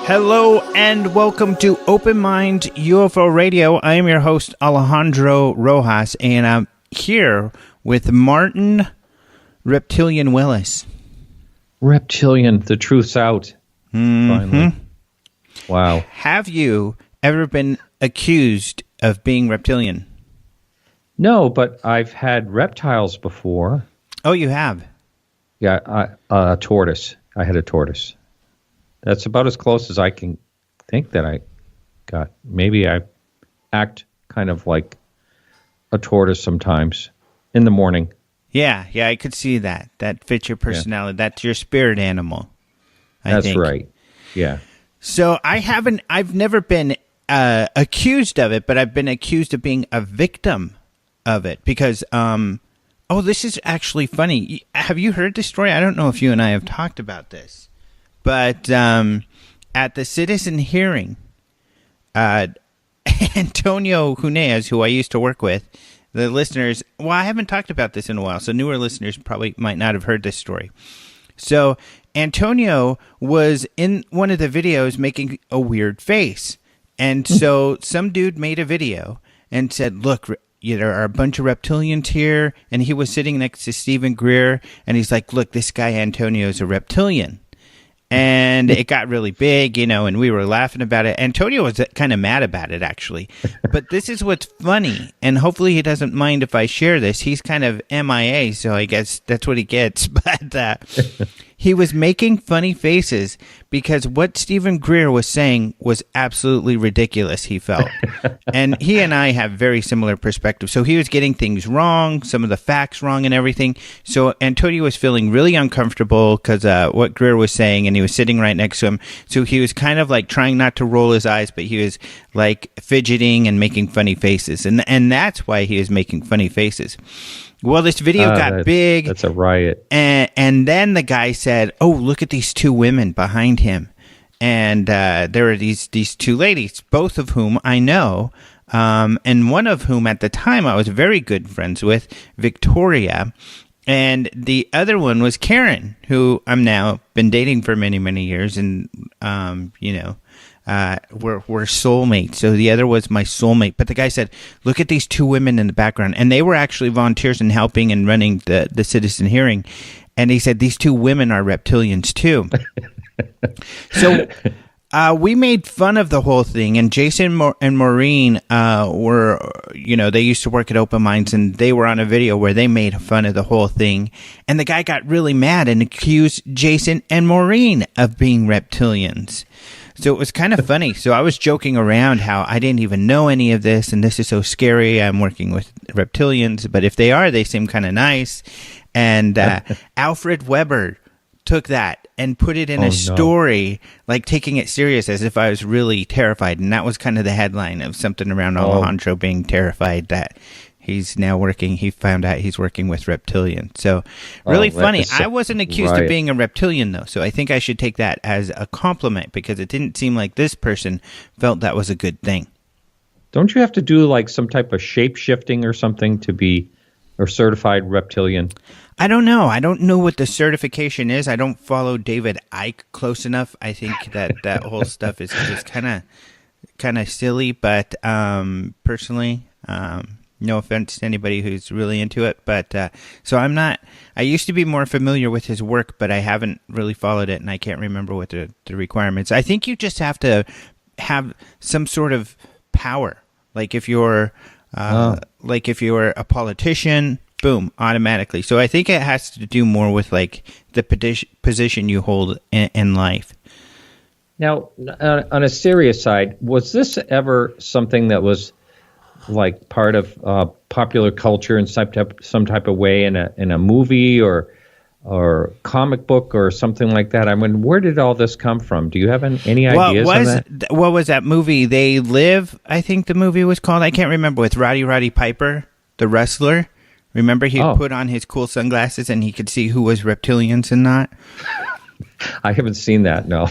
Hello and welcome to Open Mind UFO Radio. I am your host, Alejandro Rojas, and I'm here with Martin Reptilian Willis. Reptilian, the truth's out. Finally. Wow. Have you ever been accused of being reptilian? No, but I've had reptiles before. Oh, you have? Yeah, a tortoise. I had a tortoise. That's about as close as I can think that I got. Maybe I act kind of like a tortoise sometimes in the morning. Yeah, I could see that. That fits your personality. Yeah. That's your spirit animal. That's right. Yeah. So I've never been accused of it, but I've been accused of being a victim of it because, this is actually funny. Have you heard this story? I don't know if you and I have talked about this. But at the citizen hearing, Antonio Huneas, who I used to work with, the listeners, I haven't talked about this in a while, so newer listeners probably might not have heard this story. So Antonio was in one of the videos making a weird face. And so some dude made a video and said, look, there are a bunch of reptilians here. And he was sitting next to Stephen Greer. And he's like, look, this guy Antonio is a reptilian. And it got really big, and we were laughing about it. Antonio was kind of mad about it, actually. But this is what's funny, and hopefully he doesn't mind if I share this. He's kind of MIA, so I guess that's what he gets. But he was making funny faces because what Stephen Greer was saying was absolutely ridiculous, he felt. And he and I have very similar perspectives. So he was getting things wrong, some of the facts wrong and everything. So Antonio was feeling really uncomfortable because what Greer was saying, and he was sitting right next to him. So he was kind of like trying not to roll his eyes, but he was like fidgeting and making funny faces. And that's why he was making funny faces. Well, this video got big. That's a riot. And then the guy said, oh, look at these two women behind him. And there were these two ladies, both of whom I know, and one of whom at the time I was very good friends with, Victoria. And the other one was Karen, who I'm now been dating for many, many years. And, we're soulmates. So the other was my soulmate. But the guy said, look at these two women in the background. And they were actually volunteers in helping and running the citizen hearing. And he said, these two women are reptilians too. So we made fun of the whole thing. And Jason and Maureen were, they used to work at Open Minds. And they were on a video where they made fun of the whole thing. And the guy got really mad and accused Jason and Maureen of being reptilians. So it was kind of funny. So I was joking around how I didn't even know any of this, and this is so scary. I'm working with reptilians, but if they are, they seem kind of nice. And Alfred Weber took that and put it in a story, like taking it serious as if I was really terrified. And that was kind of the headline of something around Alejandro being terrified that he's now working. He found out he's working with reptilian. So really funny. I wasn't accused of being a reptilian, though. So I think I should take that as a compliment because it didn't seem like this person felt that was a good thing. Don't you have to do like some type of shape shifting or something to be a certified reptilian? I don't know. I don't know what the certification is. I don't follow David Icke close enough. I think that whole stuff is kind of silly. But personally, no offense to anybody who's really into it, but so I'm not. I used to be more familiar with his work, but I haven't really followed it, and I can't remember what the requirements. I think you just have to have some sort of power, like if you're a politician, boom, automatically. So I think it has to do more with like the position you hold in life. Now, on a serious side, was this ever something that was like part of popular culture in some type of way in a movie or comic book or something like that? I mean, where did all this come from? Do you have any ideas on that? What was that movie? They Live, I think the movie was called. I can't remember, with Roddy Piper, the wrestler. Remember, he'd put on his cool sunglasses and he could see who was reptilians and not? I haven't seen that, no.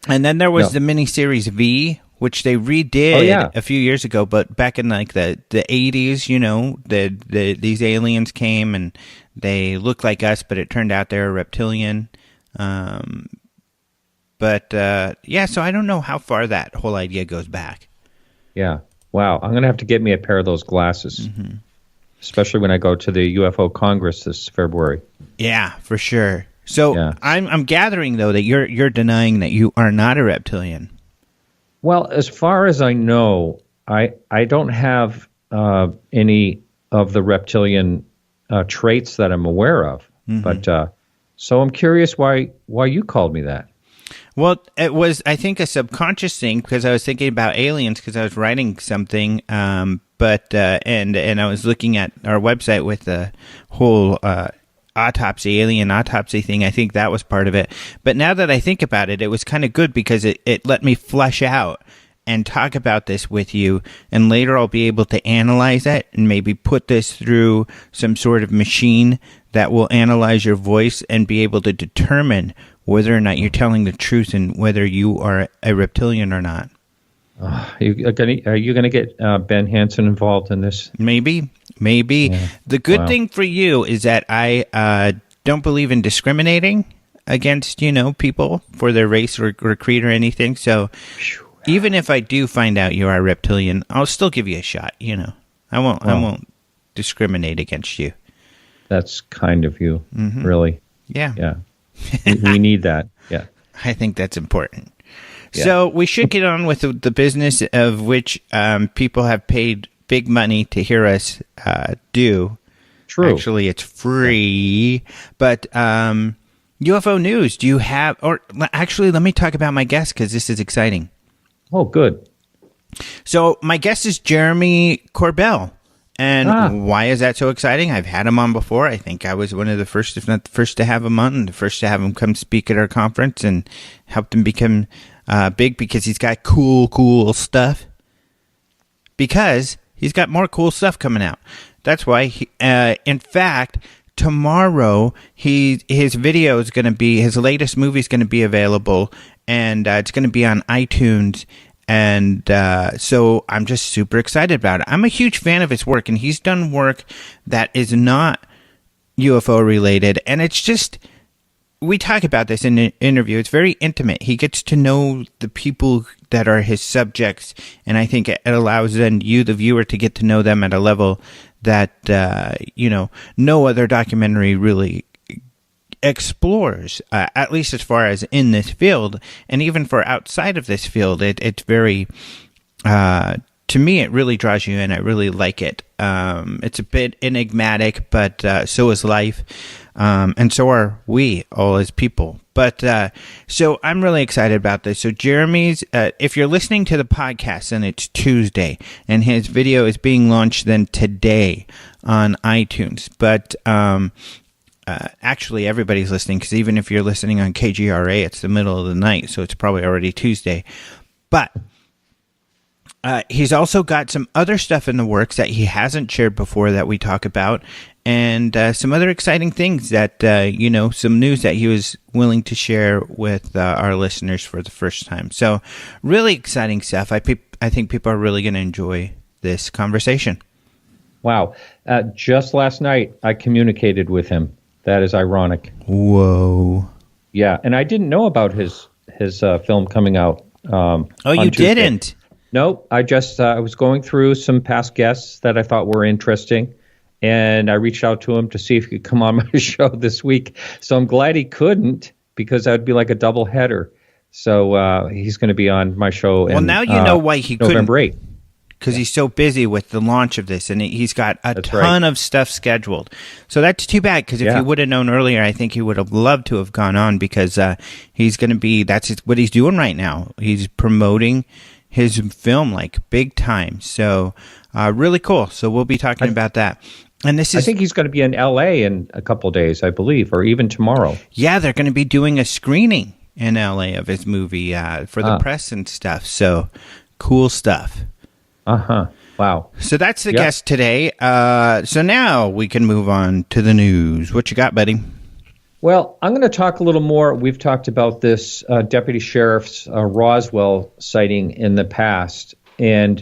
And then there was the miniseries V, which they redid a few years ago, but back in like the 80s, you know, these aliens came and they looked like us, but it turned out they were reptilian. So I don't know how far that whole idea goes back. Yeah. Wow. I'm going to have to get me a pair of those glasses, especially when I go to the UFO Congress this February. Yeah, for sure. So I'm gathering, though, that you're denying that you are not a reptilian. Well, as far as I know, I don't have any of the reptilian traits that I'm aware of. But so I'm curious why you called me that. Well, it was, I think, a subconscious thing because I was thinking about aliens because I was writing something, and I was looking at our website with the whole alien autopsy thing. I think that was part of it. But now that I think about it, it was kind of good because it let me flesh out and talk about this with you. And later I'll be able to analyze it and maybe put this through some sort of machine that will analyze your voice and be able to determine whether or not you're telling the truth and whether you are a reptilian or not. Are you going to get Ben Hansen involved in this? Maybe. Yeah. The good thing for you is that I don't believe in discriminating against, people for their race or creed or anything. So even if I do find out you are a reptilian, I'll still give you a shot. I won't discriminate against you. That's kind of you, really. Yeah. We need that. Yeah. I think that's important. Yeah. So we should get on with the business of which people have paid big money to hear us do. True. Actually, it's free. But UFO news, do you have... Or actually, let me talk about my guest because this is exciting. Oh, good. So my guest is Jeremy Corbell. And why is that so exciting? I've had him on before. I think I was one of the first, if not the first to have him on, and the first to have him come speak at our conference and helped him become big because he's got cool stuff. Because he's got more cool stuff coming out. That's why, in fact, tomorrow his video is going to be, his latest movie is going to be available, and it's going to be on iTunes. And so I'm just super excited about it. I'm a huge fan of his work, and he's done work that is not UFO related. And it's just, we talk about this in an interview. It's very intimate. He gets to know the people that are his subjects, and I think it allows then you, the viewer, to get to know them at a level that, no other documentary really explores, at least as far as in this field, and even for outside of this field, it's very, to me, it really draws you in. I really like it. It's a bit enigmatic, but so is life, and so are we all as people. But so I'm really excited about this. So Jeremy's, if you're listening to the podcast, then it's Tuesday, and his video is being launched then today on iTunes. But actually, everybody's listening, because even if you're listening on KGRA, it's the middle of the night, so it's probably already Tuesday. But he's also got some other stuff in the works that he hasn't shared before that we talk about, and some other exciting things that, some news that he was willing to share with our listeners for the first time. So really exciting stuff. I think people are really going to enjoy this conversation. Wow. Just last night, I communicated with him. That is ironic. Whoa. Yeah, and I didn't know about his film coming out. You didn't? Nope. I just I was going through some past guests that I thought were interesting, and I reached out to him to see if he could come on my show this week. So I'm glad he couldn't, because that would be like a double header. So he's going to be on my show. Well, now you know why he couldn't. November 8th. Because he's so busy with the launch of this, and he's got a ton of stuff scheduled. So that's too bad, because if he would have known earlier, I think he would have loved to have gone on, because he's going to be, what he's doing right now. He's promoting his film like big time. So really cool. So we'll be talking about that. And this is, I think he's going to be in L.A. in a couple days, I believe, or even tomorrow. Yeah, they're going to be doing a screening in L.A. of his movie for the press and stuff. So cool stuff. Wow. So that's the guest today. So now we can move on to the news. What you got, buddy? Well, I'm going to talk a little more. We've talked about this Deputy Sheriff's Roswell sighting in the past. And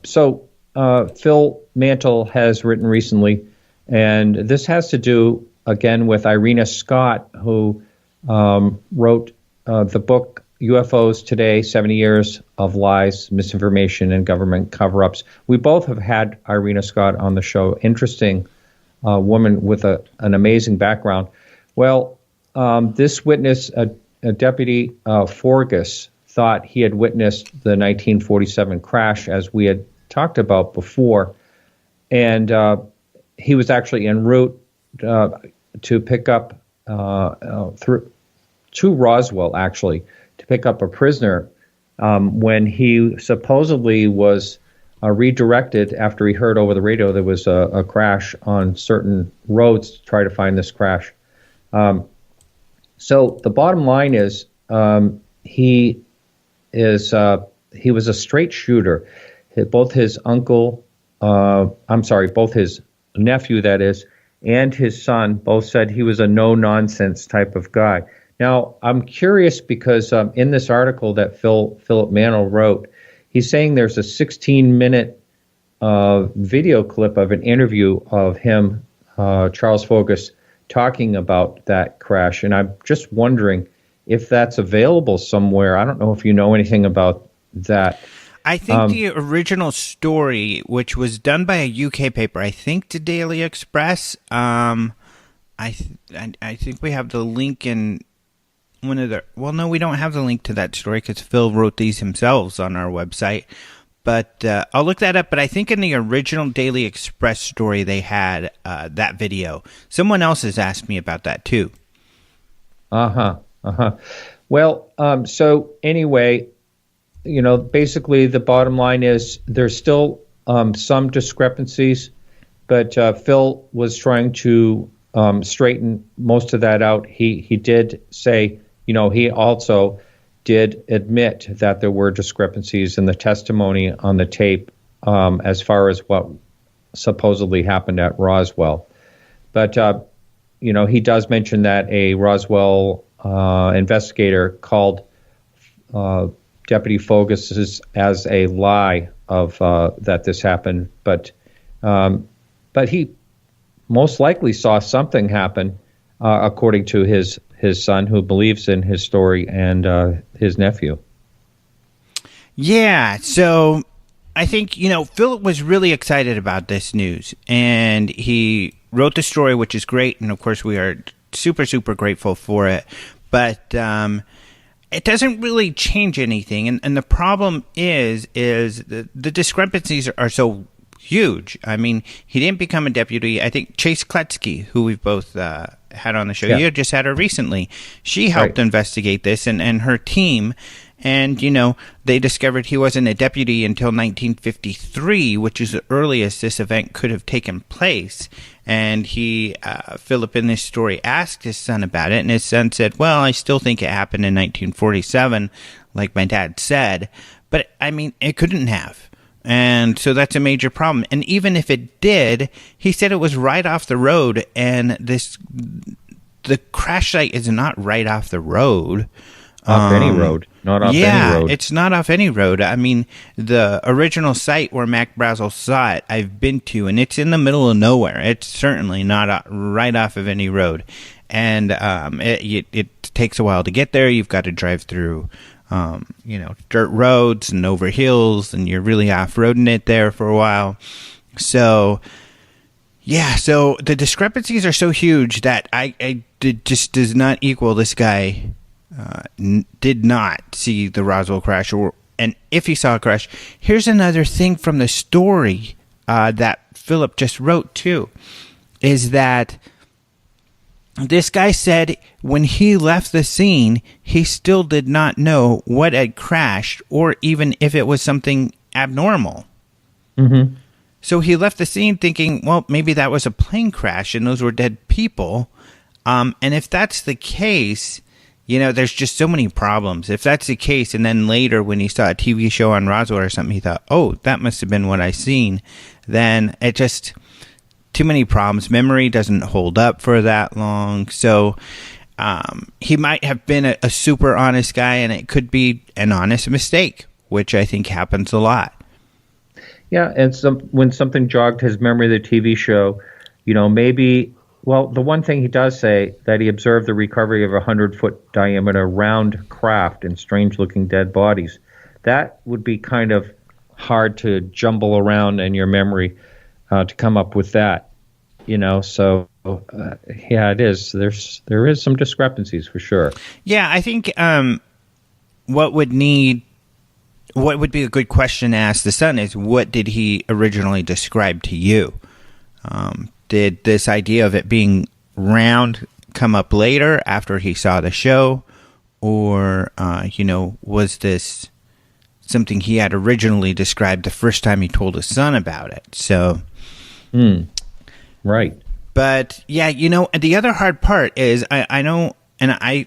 so Phil Mantle has written recently, and this has to do, again, with Irina Scott, who wrote the book UFOs Today, 70 Years of Lies, Misinformation, and Government Cover-Ups. We both have had Irina Scott on the show. Interesting woman with an amazing background. Well, this witness, a Deputy Forgas, thought he had witnessed the 1947 crash, as we had talked about before, and he was actually en route to pick up to Roswell, actually, to pick up a prisoner when he supposedly was redirected after he heard over the radio there was a crash on certain roads to try to find this crash. So the bottom line is he was a straight shooter. Both his both his nephew, that is, and his son both said he was a no-nonsense type of guy. Now, I'm curious because in this article that Philip Mantle wrote, he's saying there's a 16-minute video clip of an interview of him, Charles Forgas, talking about that crash. And I'm just wondering if that's available somewhere. I don't know if you know anything about that. I think the original story, which was done by a UK paper, I think the Daily Express, I think we have the link in one of the... Well, no, we don't have the link to that story because Phil wrote these himself on our website. But I'll look that up. But I think in the original Daily Express story, they had that video. Someone else has asked me about that, too. Well, so anyway... basically the bottom line is there's still some discrepancies, but Phil was trying to straighten most of that out. He did say, he also did admit that there were discrepancies in the testimony on the tape as far as what supposedly happened at Roswell. But, he does mention that a Roswell investigator called Deputy Forgas as a lie of that this happened, but he most likely saw something happen, according to his son, who believes in his story, and his nephew. Yeah, so I think Philip was really excited about this news, and he wrote the story, which is great, and of course we are super, super grateful for it. But it doesn't really change anything, and the problem is the discrepancies are so huge. I mean, he didn't become a deputy. I think Chase Kletsky, who we've both had on the show, you just had her recently, she helped investigate this, and her team, and they discovered he wasn't a deputy until 1953, which is the earliest this event could have taken place. And Philip in this story asked his son about it, and his son said, well, I still think it happened in 1947, like my dad said, but I mean, it couldn't have. And so that's a major problem. And even if it did, he said it was right off the road, and the crash site is not right off the road. Off any road. Not off any road. Yeah, it's not off any road. I mean, the original site where Mac Brazel saw it, I've been to, and it's in the middle of nowhere. It's certainly not right off of any road. And it takes a while to get there. You've got to drive through, dirt roads and over hills, and you're really off-roading it there for a while. So, yeah, so the discrepancies are so huge that it just does not equal this guy... did not see the Roswell crash, and if he saw a crash, here's another thing from the story that Philip just wrote too, is that this guy said when he left the scene, he still did not know what had crashed or even if it was something abnormal. Mm-hmm. So he left the scene thinking, well, maybe that was a plane crash and those were dead people. And if that's the case, there's just so many problems. If that's the case, and then later when he saw a TV show on Roswell or something, he thought, oh, that must have been what I seen, then it just, too many problems. Memory doesn't hold up for that long. So he might have been a super honest guy, and it could be an honest mistake, which I think happens a lot. Yeah, and when something jogged his memory of the TV show, maybe, well, the one thing he does say, that he observed the recovery of a 100-foot diameter round craft and strange-looking dead bodies. That would be kind of hard to jumble around in your memory to come up with that, So, yeah, it is. There is some discrepancies for sure. Yeah, I think what would be a good question to ask the son is, what did he originally describe to you? Did this idea of it being round come up later after he saw the show? Or, was this something he had originally described the first time he told his son about it? So, right. But, yeah, the other hard part is I know, and I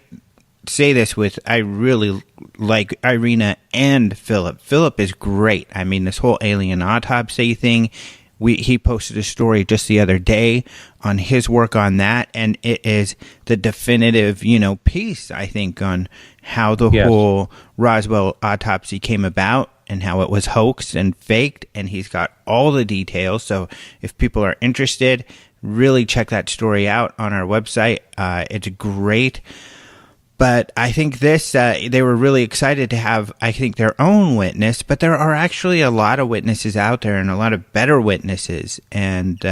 say this with, I really like Irina and Philip. Philip is great. I mean, this whole alien autopsy thing, he posted a story just the other day on his work on that, and it is the definitive, piece, I think, on how the whole Roswell autopsy came about and how it was hoaxed and faked, and he's got all the details. So if people are interested, really check that story out on our website. It's great. But I think they were really excited to have, I think, their own witness. But there are actually a lot of witnesses out there and a lot of better witnesses. And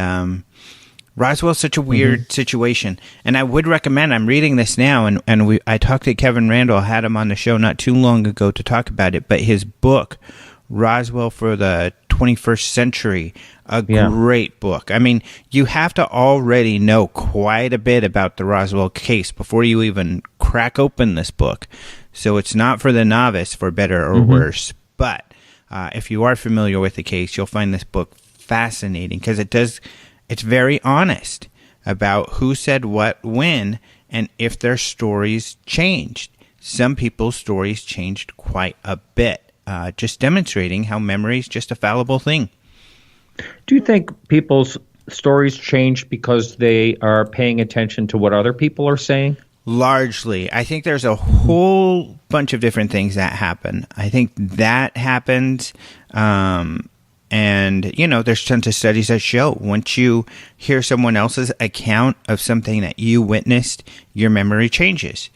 Roswell's such a weird situation. And I would recommend, I'm reading this now, and I talked to Kevin Randall, had him on the show not too long ago to talk about it. But his book, Roswell for the 21st Century, great book. I mean, you have to already know quite a bit about the Roswell case before you even crack open this book. So it's not for the novice, for better or worse. But if you are familiar with the case, you'll find this book fascinating because it's very honest about who said what when and if their stories changed. Some people's stories changed quite a bit, just demonstrating how memory is just a fallible thing. Do you think people's stories change because they are paying attention to what other people are saying? Largely. I think there's a whole bunch of different things that happen. I think that happens. And, there's tons of studies that show once you hear someone else's account of something that you witnessed, your memory changes.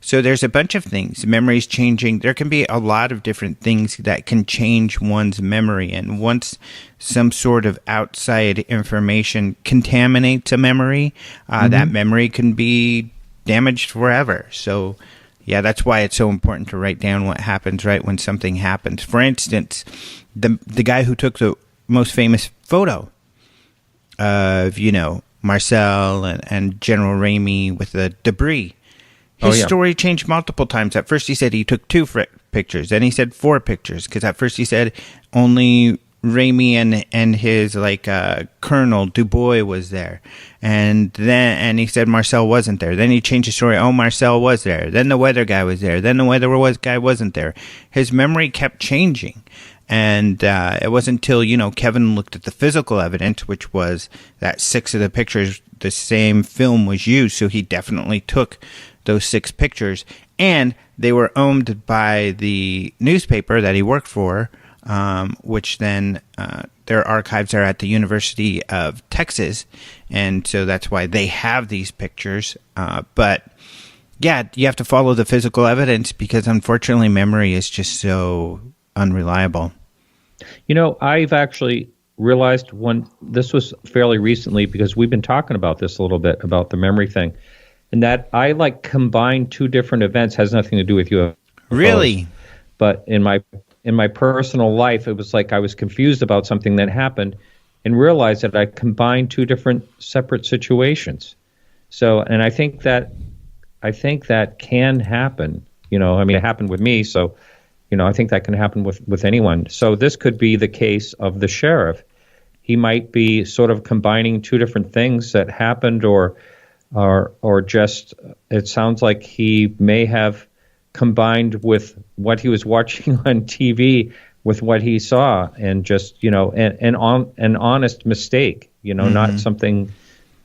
So there's a bunch of things. Memory's changing. There can be a lot of different things that can change one's memory. And once some sort of outside information contaminates a memory, that memory can be damaged forever. So, yeah, that's why it's so important to write down what happens right when something happens. For instance, the guy who took the most famous photo of, Marcel and General Ramey with the debris, his story changed multiple times. At first he said he took 2 pictures. Then he said 4 pictures. Because at first he said only Ramey and his Colonel Dubois was there. And he said Marcel wasn't there. Then he changed the story. Oh, Marcel was there. Then the weather guy was there. Then the weather guy wasn't there. His memory kept changing. And it wasn't until, Kevin looked at the physical evidence, which was that 6 of the pictures, the same film was used. So he definitely took those 6 pictures, and they were owned by the newspaper that he worked for, which then their archives are at the University of Texas, and so that's why they have these pictures. But yeah, you have to follow the physical evidence because unfortunately memory is just so unreliable. I've actually realized this was fairly recently because we've been talking about this a little bit, about the memory thing. And that I combine 2 different events, has nothing to do with UFOs. Really? But in my personal life, it was like I was confused about something that happened and realized that I combined 2 different separate situations. So, and I think that can happen. I mean, it happened with me, so I think that can happen with anyone. So this could be the case of the sheriff. He might be sort of combining two different things that happened, or just, it sounds like he may have combined with what he was watching on TV with what he saw, and just an honest mistake, not something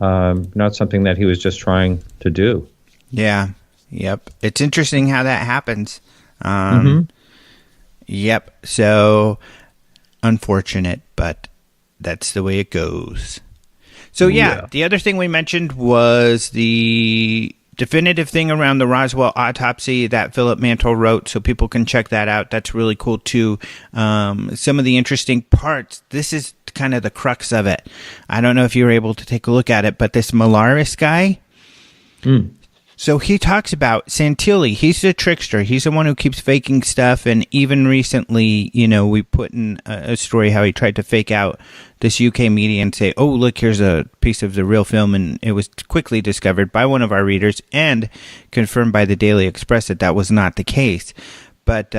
that he was just trying to do. Yeah. Yep. It's interesting how that happens. Yep. So unfortunate, but that's the way it goes. So yeah, the other thing we mentioned was the definitive thing around the Roswell autopsy that Philip Mantle wrote, so people can check that out. That's really cool too. Some of the interesting parts, this is kind of the crux of it. I don't know if you were able to take a look at it, but this Malaris guy, so he talks about Santilli. He's the trickster. He's the one who keeps faking stuff. And even recently, we put in a story how he tried to fake out this UK media and say, oh, look, here's a piece of the real film. And it was quickly discovered by one of our readers and confirmed by the Daily Express that was not the case. But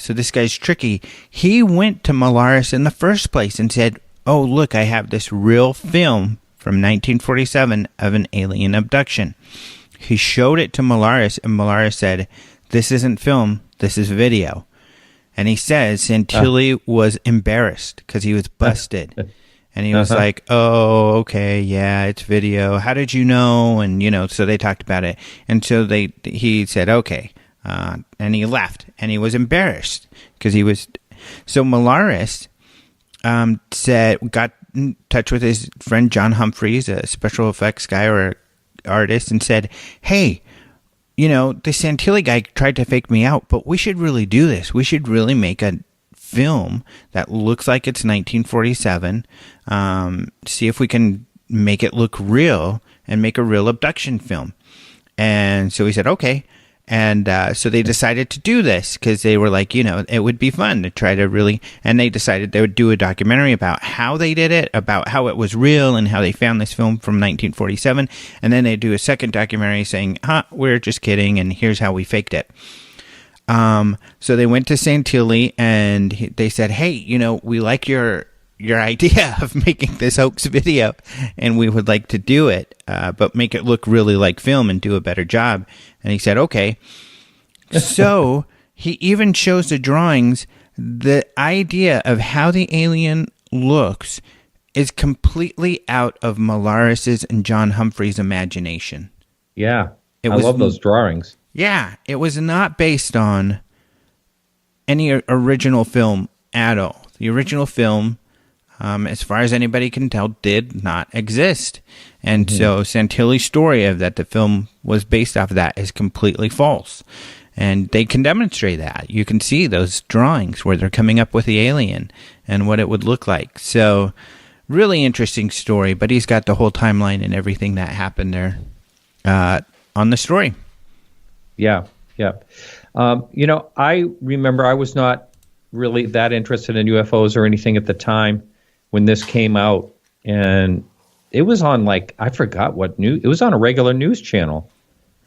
so this guy's tricky. He went to Malaris in the first place and said, oh, look, I have this real film from 1947 of an alien abduction. He showed it to Malaris, and Malaris said, this isn't film, this is video. And he says Santilli was embarrassed because he was busted. And he was like, oh, okay, yeah, it's video. How did you know? And, so they talked about it. And so he said, okay. And he left. And he was embarrassed because he was... So Malaris got in touch with his friend John Humphreys, a special effects guy or artist, and said, hey, the Santilli guy tried to fake me out, but we should really do this. We should really make a film that looks like it's 1947, see if we can make it look real and make a real abduction film. And so he said, okay. And so they decided to do this because they were like, it would be fun to try to really, and they decided they would do a documentary about how they did it, about how it was real and how they found this film from 1947. And then they do a second documentary saying, we're just kidding, and here's how we faked it. So they went to Santilli and they said, hey, we like your idea of making this hoax video, and we would like to do it, but make it look really like film and do a better job. And he said, okay. So he even shows the drawings. The idea of how the alien looks is completely out of Malaris's and John Humphrey's imagination. Yeah, I love those drawings. Yeah, it was not based on any original film at all. The original film, as far as anybody can tell, did not exist. And so Santilli's story of that the film was based off of that is completely false. And they can demonstrate that. You can see those drawings where they're coming up with the alien and what it would look like. So really interesting story, but he's got the whole timeline and everything that happened there on the story. Yeah. I remember I was not really that interested in UFOs or anything at the time when this came out, and it was on I forgot what news. It was on a regular news channel,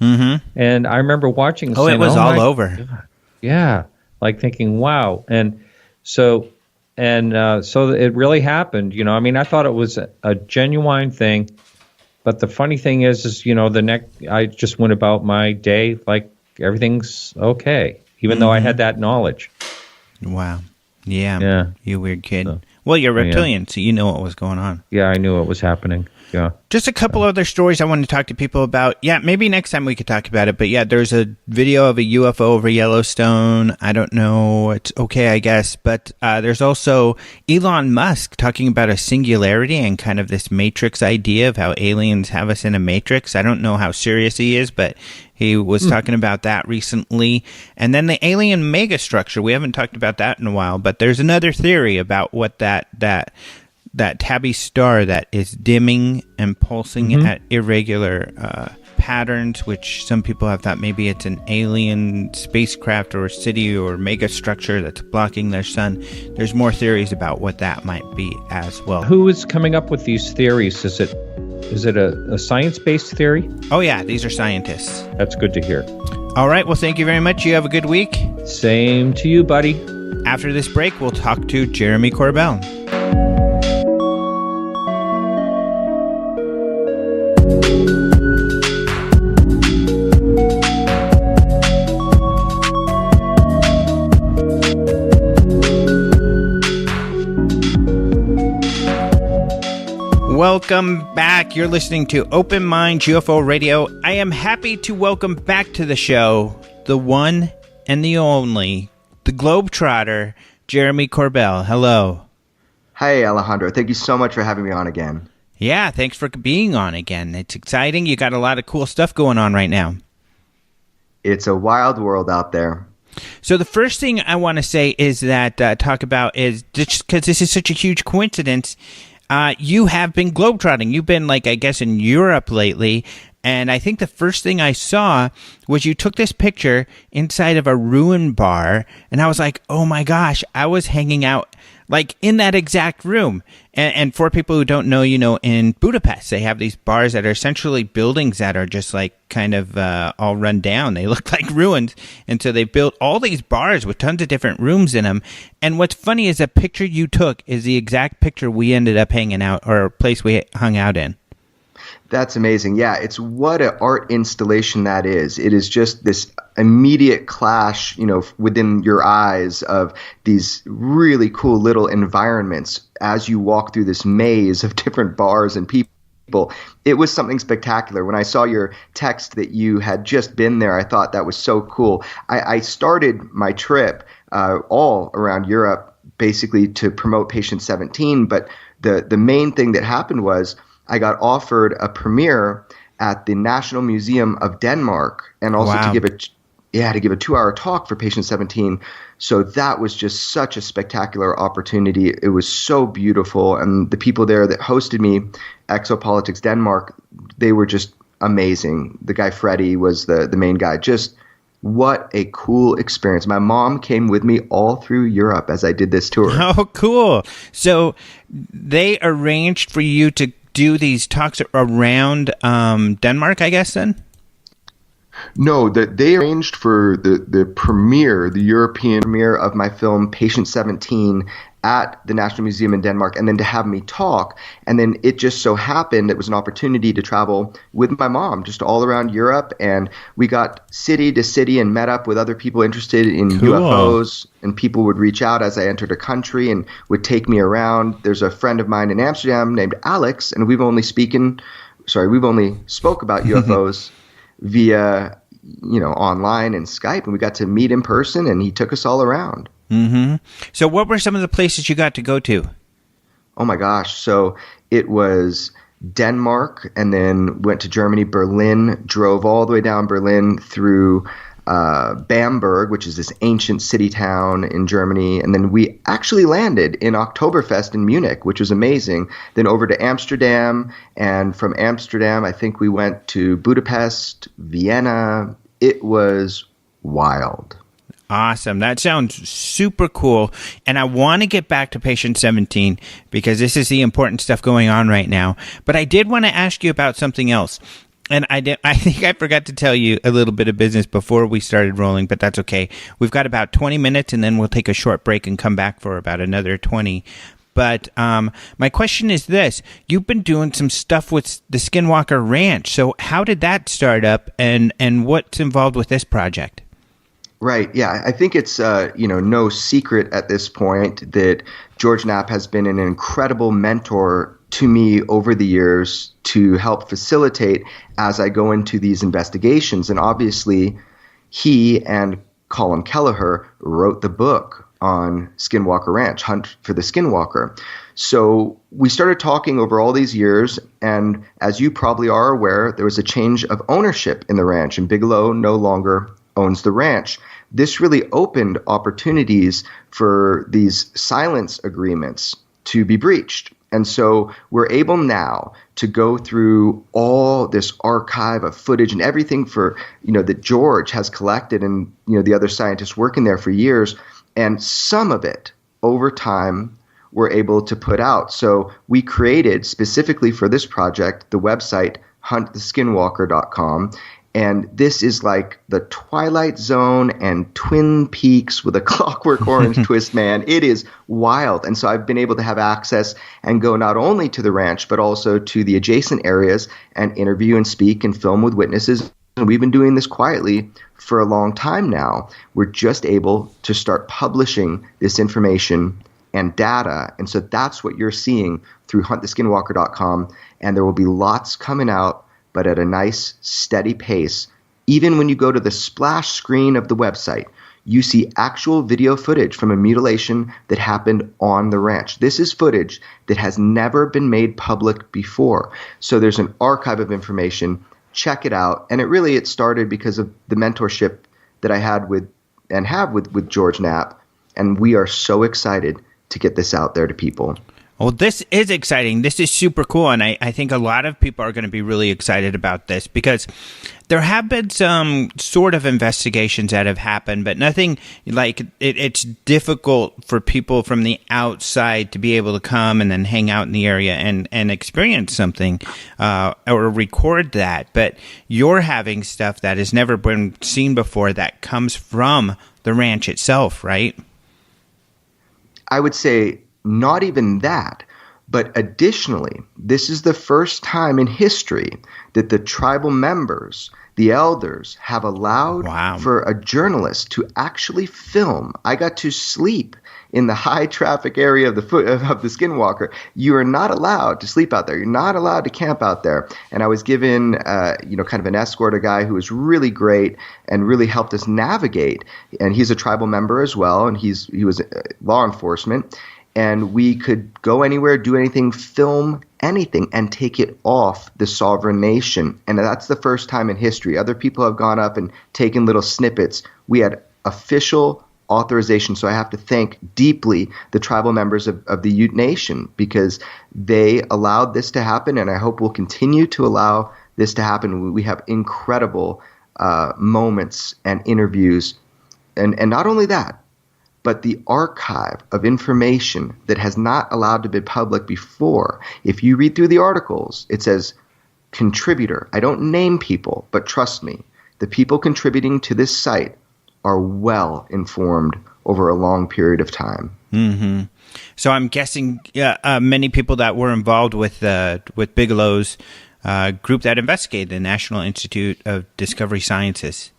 and I remember watching. It was all over. God. Yeah, thinking, wow, and so it really happened. I thought it was a genuine thing, but the funny thing is I just went about my day like everything's okay, even though I had that knowledge. Wow. Yeah. You weird kid. Well, you're reptilian, so you know what was going on. Yeah, I knew what was happening. Yeah. Just a couple other stories I wanted to talk to people about. Yeah, maybe next time we could talk about it. But yeah, there's a video of a UFO over Yellowstone. I don't know. It's okay, I guess. But there's also Elon Musk talking about a singularity and kind of this matrix idea of how aliens have us in a matrix. I don't know how serious he is, but he was talking about that recently. And then the alien megastructure. We haven't talked about that in a while, but there's another theory about what that tabby star that is dimming and pulsing at irregular patterns, which some people have thought maybe it's an alien spacecraft or a city or megastructure that's blocking their sun. There's more theories about what that might be as well. Who is coming up with these theories? Is it Is it a science-based theory? Oh, yeah, these are scientists. That's good to hear. All right, well, thank you very much. You have a good week. Same to you, buddy. After this break, we'll talk to Jeremy Corbell. Welcome back. You're listening to Open Minds UFO Radio. I am happy to welcome back to the show the one and the only, the globetrotter, Jeremy Corbell. Hello. Hi, Alejandro. Thank you so much for having me on again. Yeah, thanks for being on again. It's exciting. You got a lot of cool stuff going on right now. It's a wild world out there. So the first thing I want to say is that talk about is just because this is such a huge coincidence. You have been globetrotting. You've been, like, I guess, in Europe lately. And I think the first thing I saw was you took this picture inside of a ruin bar. And I was like, oh, my gosh, I was hanging out, like, in that exact room. And for people who don't know, you know, in Budapest, they have these bars that are essentially buildings that are just, like, kind of all run down. They look like ruins. And so they built all these bars with tons of different rooms in them. And what's funny is the picture you took is the exact picture we ended up hanging out, or a place we hung out in. That's amazing. Yeah, it's what an art installation that is. It is just this immediate clash, you know, within your eyes of these really cool little environments as you walk through this maze of different bars and people. It was something spectacular. When I saw your text that you had just been there, I thought that was so cool. I started my trip all around Europe basically to promote Patient 17, but the main thing that happened was I got offered a premiere at the National Museum of Denmark, and also to give a 2-hour talk for Patient 17. So that was just such a spectacular opportunity. It was so beautiful, and the people there that hosted me, Exopolitics Denmark, they were just amazing. The guy Freddie was the main guy. Just what a cool experience. My mom came with me all through Europe as I did this tour. Oh, cool. So they arranged for you to do these talks around Denmark, I guess, then? No, they arranged for the premiere, the European premiere of my film Patient 17 at the National Museum in Denmark, and then to have me talk. And then it just so happened it was an opportunity to travel with my mom just all around Europe, and we got city to city and met up with other people interested in UFOs, and people would reach out as I entered a country and would take me around. There's a friend of mine in Amsterdam named Alex, and we've only spoke about UFOs via, online and Skype, and we got to meet in person, and he took us all around. Mm-hmm. So what were some of the places you got to go to? Oh my gosh. So it was Denmark, and then went to Germany, Berlin, drove all the way down Berlin through Bamberg, which is this ancient city town in Germany. And then we actually landed in Oktoberfest in Munich, which was amazing. Then over to Amsterdam, and from Amsterdam, I think we went to Budapest, Vienna. It was wild. Awesome. That sounds super cool. And I want to get back to Patient 17 because this is the important stuff going on right now. But I did want to ask you about something else. And I think I forgot to tell you a little bit of business before we started rolling, but that's okay. We've got about 20 minutes, and then we'll take a short break and come back for about another 20. But my question is this. You've been doing some stuff with the Skinwalker Ranch. So how did that start up, and what's involved with this project? Right. Yeah. I think it's, no secret at this point that George Knapp has been an incredible mentor to me over the years to help facilitate as I go into these investigations. And obviously, he and Colin Kelleher wrote the book on Skinwalker Ranch, Hunt for the Skinwalker. So we started talking over all these years, and as you probably are aware, there was a change of ownership in the ranch, and Bigelow no longer owns the ranch. This really opened opportunities for these silence agreements to be breached. And so we're able now to go through all this archive of footage and everything that George has collected, and the other scientists working there for years. And some of it over time were able to put out. So we created specifically for this project the website hunttheskinwalker.com. And this is like the Twilight Zone and Twin Peaks with a Clockwork Orange twist, man. It is wild. And so I've been able to have access and go not only to the ranch, but also to the adjacent areas and interview and speak and film with witnesses. And we've been doing this quietly for a long time now. We're just able to start publishing this information and data. And so that's what you're seeing through hunttheskinwalker.com. And there will be lots coming out, but at a nice, steady pace. Even when you go to the splash screen of the website, you see actual video footage from a mutilation that happened on the ranch. This is footage that has never been made public before. So there's an archive of information. Check it out. And it started because of the mentorship that I had with George Knapp. And we are so excited to get this out there to people. Well, this is exciting. This is super cool. And I think a lot of people are going to be really excited about this because there have been some sort of investigations that have happened, but nothing like it's difficult for people from the outside to be able to come and then hang out in the area and experience something or record that. But you're having stuff that has never been seen before that comes from the ranch itself, right? I would say not even that, but additionally, this is the first time in history that the tribal members, the elders, have allowed for a journalist to actually film. I got to sleep in the high traffic area of the Skinwalker. You are not allowed to sleep out there. You're not allowed to camp out there. And I was given, kind of an escort, a guy who was really great and really helped us navigate. And he's a tribal member as well, and he was law enforcement. And we could go anywhere, do anything, film anything, and take it off the sovereign nation. And that's the first time in history. Other people have gone up and taken little snippets. We had official authorization. So I have to thank deeply the tribal members of the Ute Nation because they allowed this to happen, and I hope will continue to allow this to happen. We have incredible moments and interviews. And not only that, but the archive of information that has not allowed to be public before. If you read through the articles, it says contributor. I don't name people, but trust me, the people contributing to this site are well informed over a long period of time. Mm-hmm. So I'm guessing many people that were involved with Bigelow's group that investigated the National Institute of Discovery Sciences.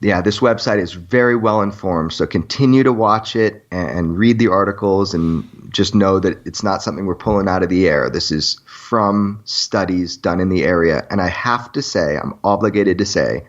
Yeah, this website is very well informed, so continue to watch it and read the articles and just know that it's not something we're pulling out of the air. This is from studies done in the area. And I have to say, I'm obligated to say,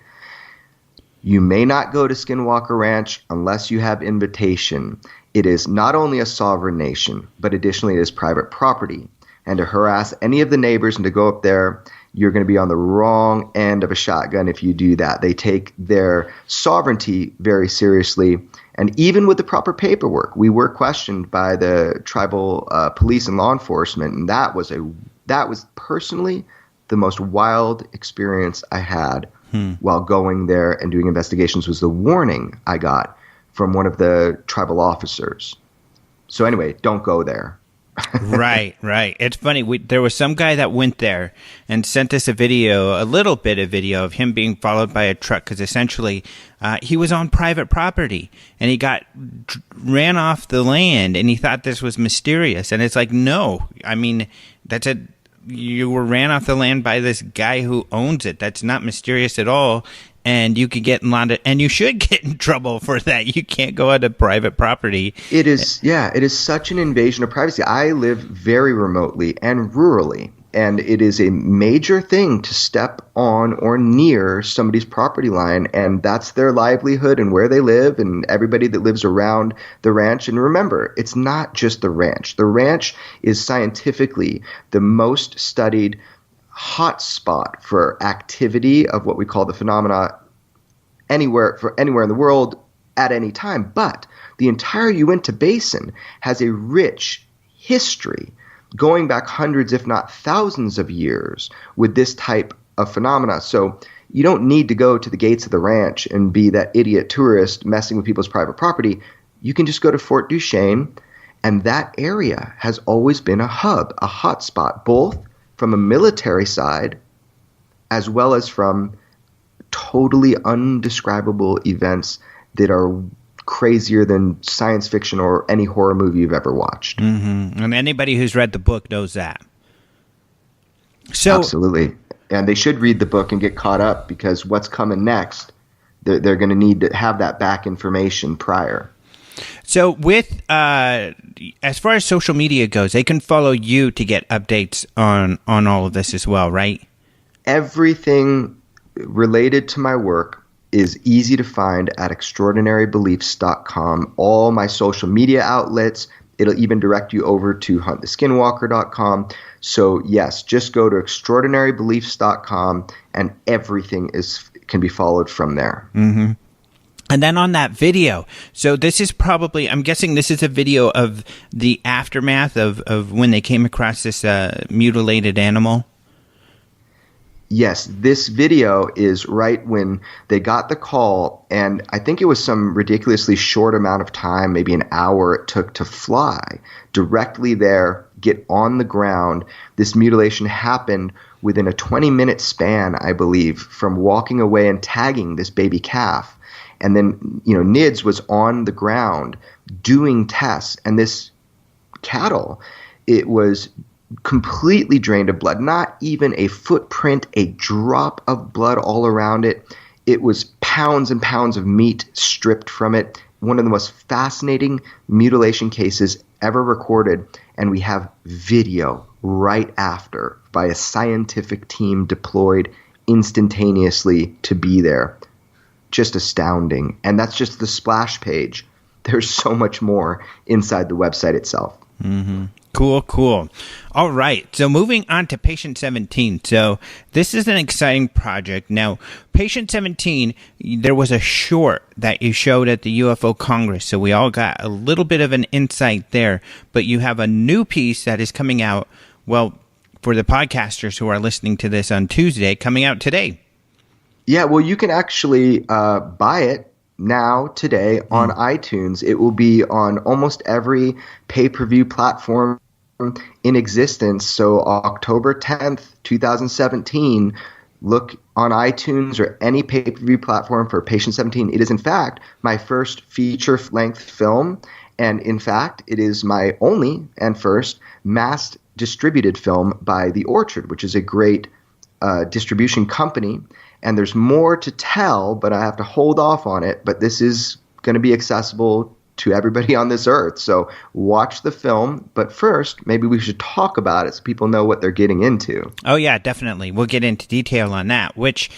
you may not go to Skinwalker Ranch unless you have invitation. It is not only a sovereign nation, but additionally it is private property. And to harass any of the neighbors and to go up there, you're going to be on the wrong end of a shotgun if you do that. They take their sovereignty very seriously. And even with the proper paperwork, we were questioned by the tribal police and law enforcement. And that was personally the most wild experience I had while going there and doing investigations was the warning I got from one of the tribal officers. So anyway, don't go there. Right. It's funny. There was some guy that went there and sent us a little bit of video of him being followed by a truck because essentially he was on private property and he ran off the land and he thought this was mysterious. And it's like, no, I mean, you were ran off the land by this guy who owns it. That's not mysterious at all. And you could get and you should get in trouble for that. You can't go onto private property. It is such an invasion of privacy. I live very remotely and rurally, and it is a major thing to step on or near somebody's property line, and that's their livelihood and where they live and everybody that lives around the ranch. And remember, it's not just the ranch. The ranch is scientifically the most studied hotspot for activity of what we call the phenomena anywhere in the world at any time. But the entire Uinta Basin has a rich history going back hundreds, if not thousands of years with this type of phenomena. So you don't need to go to the gates of the ranch and be that idiot tourist messing with people's private property. You can just go to Fort Duchesne And that area has always been a hub, a hotspot, both from a military side as well as from totally undescribable events that are crazier than science fiction or any horror movie you've ever watched. Mm-hmm. And anybody who's read the book knows that. So, absolutely. And they should read the book and get caught up, because what's coming next, they're going to need to have that back information prior. So with as far as social media goes, they can follow you to get updates on all of this as well, right? Everything related to my work is easy to find at extraordinarybeliefs.com. All my social media outlets. It'll even direct you over to hunttheskinwalker.com. So yes, just go to extraordinarybeliefs.com and everything can be followed from there. Mm-hmm. And then on that video, so this is probably, I'm guessing this is a video of the aftermath of when they came across this mutilated animal. Yes, this video is right when they got the call, and I think it was some ridiculously short amount of time, maybe an hour it took to fly directly there, get on the ground. This mutilation happened within a 20-minute span, I believe, from walking away and tagging this baby calf. And then, NIDS was on the ground doing tests, and this cattle, it was completely drained of blood, not even a footprint, a drop of blood all around it. It was pounds and pounds of meat stripped from it. One of the most fascinating mutilation cases ever recorded, and we have video right after by a scientific team deployed instantaneously to be there. Just astounding. And that's just the splash page. There's so much more inside the website itself. Mm-hmm. Cool. All right. So moving on to Patient 17. So this is an exciting project. Now, Patient 17, there was a short that you showed at the UFO Congress. So we all got a little bit of an insight there. But you have a new piece that is coming out, well, for the podcasters who are listening to this on Tuesday, coming out today. Yeah, well, you can actually buy it now, today, on iTunes. It will be on almost every pay-per-view platform in existence. So October 10th, 2017, look on iTunes or any pay-per-view platform for Patient 17. It is, in fact, my first feature-length film. And, in fact, it is my only and first mass-distributed film by The Orchard, which is a great distribution company. And there's more to tell, but I have to hold off on it. But this is going to be accessible to everybody on this earth. So watch the film. But first, maybe we should talk about it so people know what they're getting into. Oh, yeah, definitely. We'll get into detail on that, which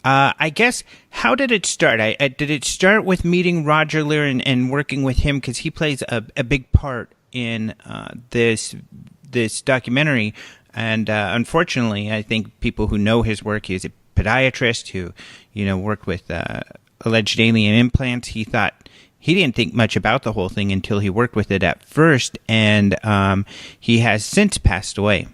I guess, how did it start? Did it start with meeting Roger Lear and working with him? Because he plays a big part in this documentary. And unfortunately, I think people who know his work, he's a podiatrist who, worked with alleged alien implants. He didn't think much about the whole thing until he worked with it at first, and he has since passed away.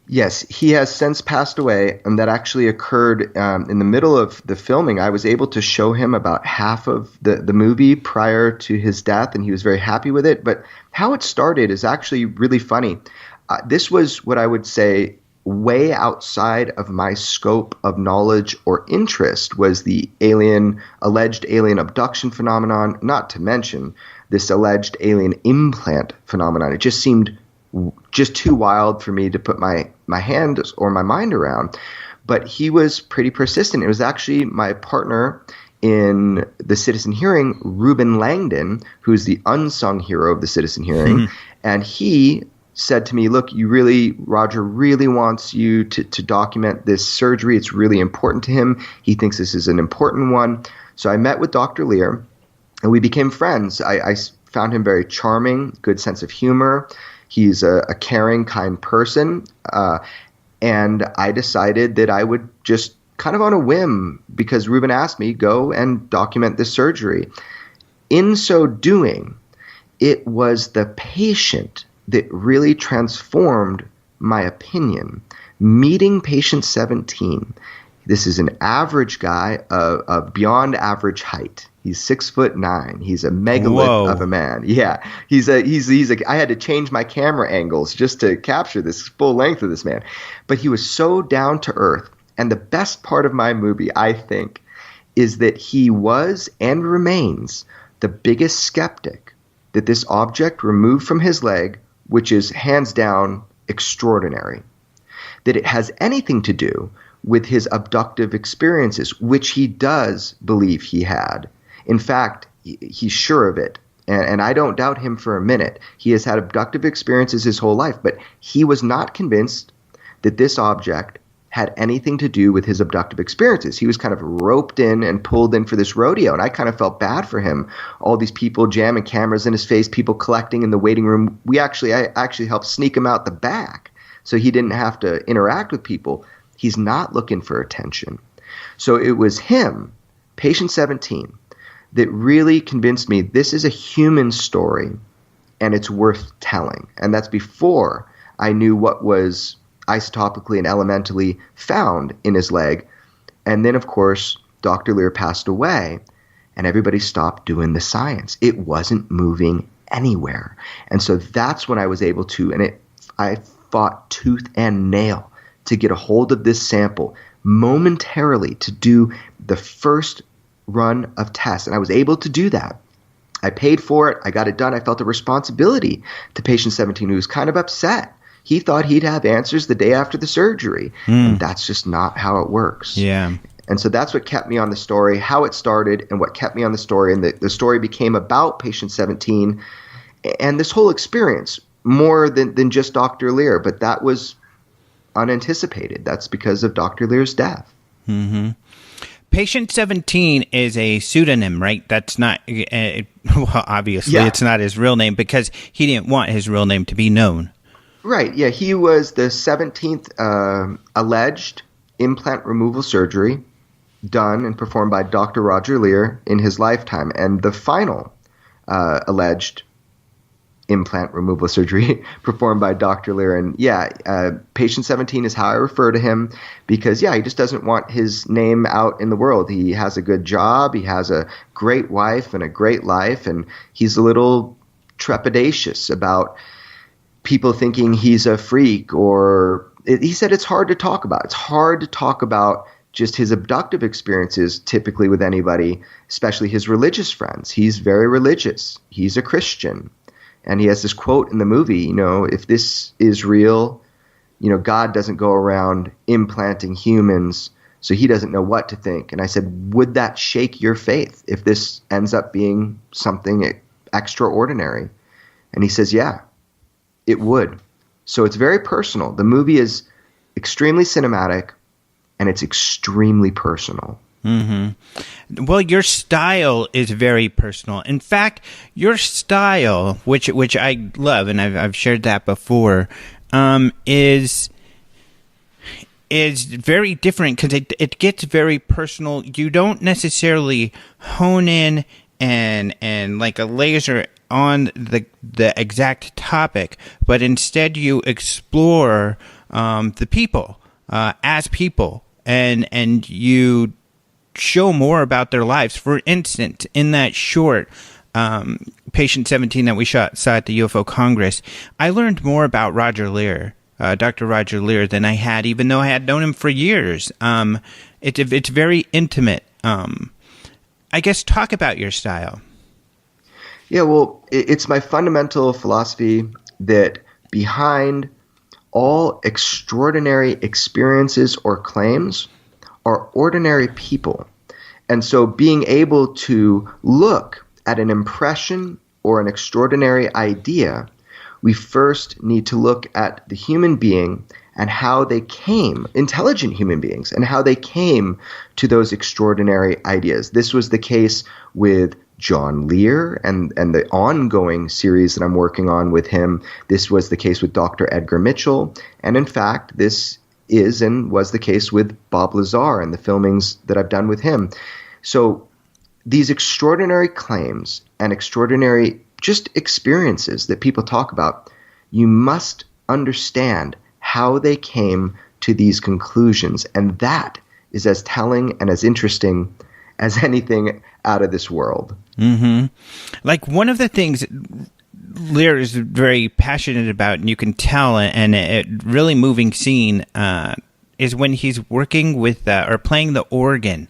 Yes, he has since passed away, and that actually occurred in the middle of the filming. I was able to show him about half of the movie prior to his death, and he was very happy with it. But how it started is actually really funny. This was what I would say way outside of my scope of knowledge or interest, was the alleged alien abduction phenomenon, not to mention this alleged alien implant phenomenon. It just seemed just too wild for me to put my hand or my mind around. But he was pretty persistent. It was actually my partner in the Citizen Hearing, Ruben Langdon, who's the unsung hero of the Citizen Hearing. Mm-hmm. And he said to me, look, Roger really wants you to document this surgery. It's really important to him. He thinks this is an important one. So I met with Dr. Lear, and we became friends. I found him very charming, good sense of humor. He's a caring, kind person. And I decided that I would just kind of on a whim, because Ruben asked me, go and document this surgery. In so doing, it was the patient that really transformed my opinion. Meeting Patient 17 This is an average guy of beyond average height. He's 6'9". He's a megalith of a man. Yeah, he's a. I had to change my camera angles just to capture this full length of this man, but he was so down to earth. And the best part of my movie, I think, is that he was and remains the biggest skeptic that this object removed from his leg, which is hands down extraordinary, that it has anything to do with his abductive experiences, which he does believe he had. In fact, he's sure of it, and I don't doubt him for a minute. He has had abductive experiences his whole life, but he was not convinced that this object had anything to do with his abductive experiences. He was kind of roped in and pulled in for this rodeo, and I kind of felt bad for him. All these people jamming cameras in his face, people collecting in the waiting room. I actually helped sneak him out the back so he didn't have to interact with people. He's not looking for attention. So it was him, patient 17, that really convinced me this is a human story and it's worth telling. And that's before I knew what was isotopically and elementally found in his leg. And then, of course, Dr. Lear passed away and everybody stopped doing the science. It wasn't moving anywhere. And so that's when I was able to, I fought tooth and nail to get a hold of this sample momentarily to do the first run of tests. And I was able to do that. I paid for it. I got it done. I felt a responsibility to patient 17 who was kind of upset. He thought he'd have answers the day after the surgery. And that's just not how it works. Yeah. And so that's what kept me on the story, how it started and what kept me on the story. And the story became about patient 17 and this whole experience more than just Dr. Lear. But that was unanticipated. That's because of Dr. Lear's death. Mm-hmm. Patient 17 is a pseudonym, right? That's not, well, obviously it's not his real name because he didn't want his real name to be known. Right, yeah. He was the 17th alleged implant removal surgery done and performed by Dr. Roger Lear in his lifetime, and the final alleged implant removal surgery performed by Dr. Lear. And patient 17 is how I refer to him because, he just doesn't want his name out in the world. He has a good job. He has a great wife and a great life. And he's a little trepidatious about people thinking he's a freak he said it's hard to talk about. It's hard to talk about just his abductive experiences typically with anybody, especially his religious friends. He's very religious. He's a Christian. And he has this quote in the movie, if this is real, God doesn't go around implanting humans, so he doesn't know what to think. And I said, would that shake your faith if this ends up being something extraordinary? And he says, yeah, it would. So it's very personal. The movie is extremely cinematic and it's extremely personal. Mm-hmm. Well, your style is very personal. In fact, your style, which I love, and I've shared that before, is very different because it gets very personal. You don't necessarily hone in and like a laser on the exact topic, but instead you explore the people as people, and you show more about their lives. For instance, in that short Patient 17 that we saw at the UFO Congress, I learned more about Roger Lear, Dr. Roger Lear, than I had, even though I had known him for years. It's very intimate. I guess talk about your style. Yeah, well, it's my fundamental philosophy that behind all extraordinary experiences or claims are ordinary people. And so being able to look at an impression or an extraordinary idea, we first need to look at the human being and how they came, intelligent human beings, and how they came to those extraordinary ideas. This was the case with John Lear and the ongoing series that I'm working on with him. This was the case with Dr. Edgar Mitchell. And in fact, this is and was the case with Bob Lazar and the filmings that I've done with him. So these extraordinary claims and extraordinary just experiences that people talk about, you must understand how they came to these conclusions. And that is as telling and as interesting as anything out of this world. Mm-hmm. Like one of the things Lear is very passionate about, and you can tell, and a really moving scene is when he's working with or playing the organ.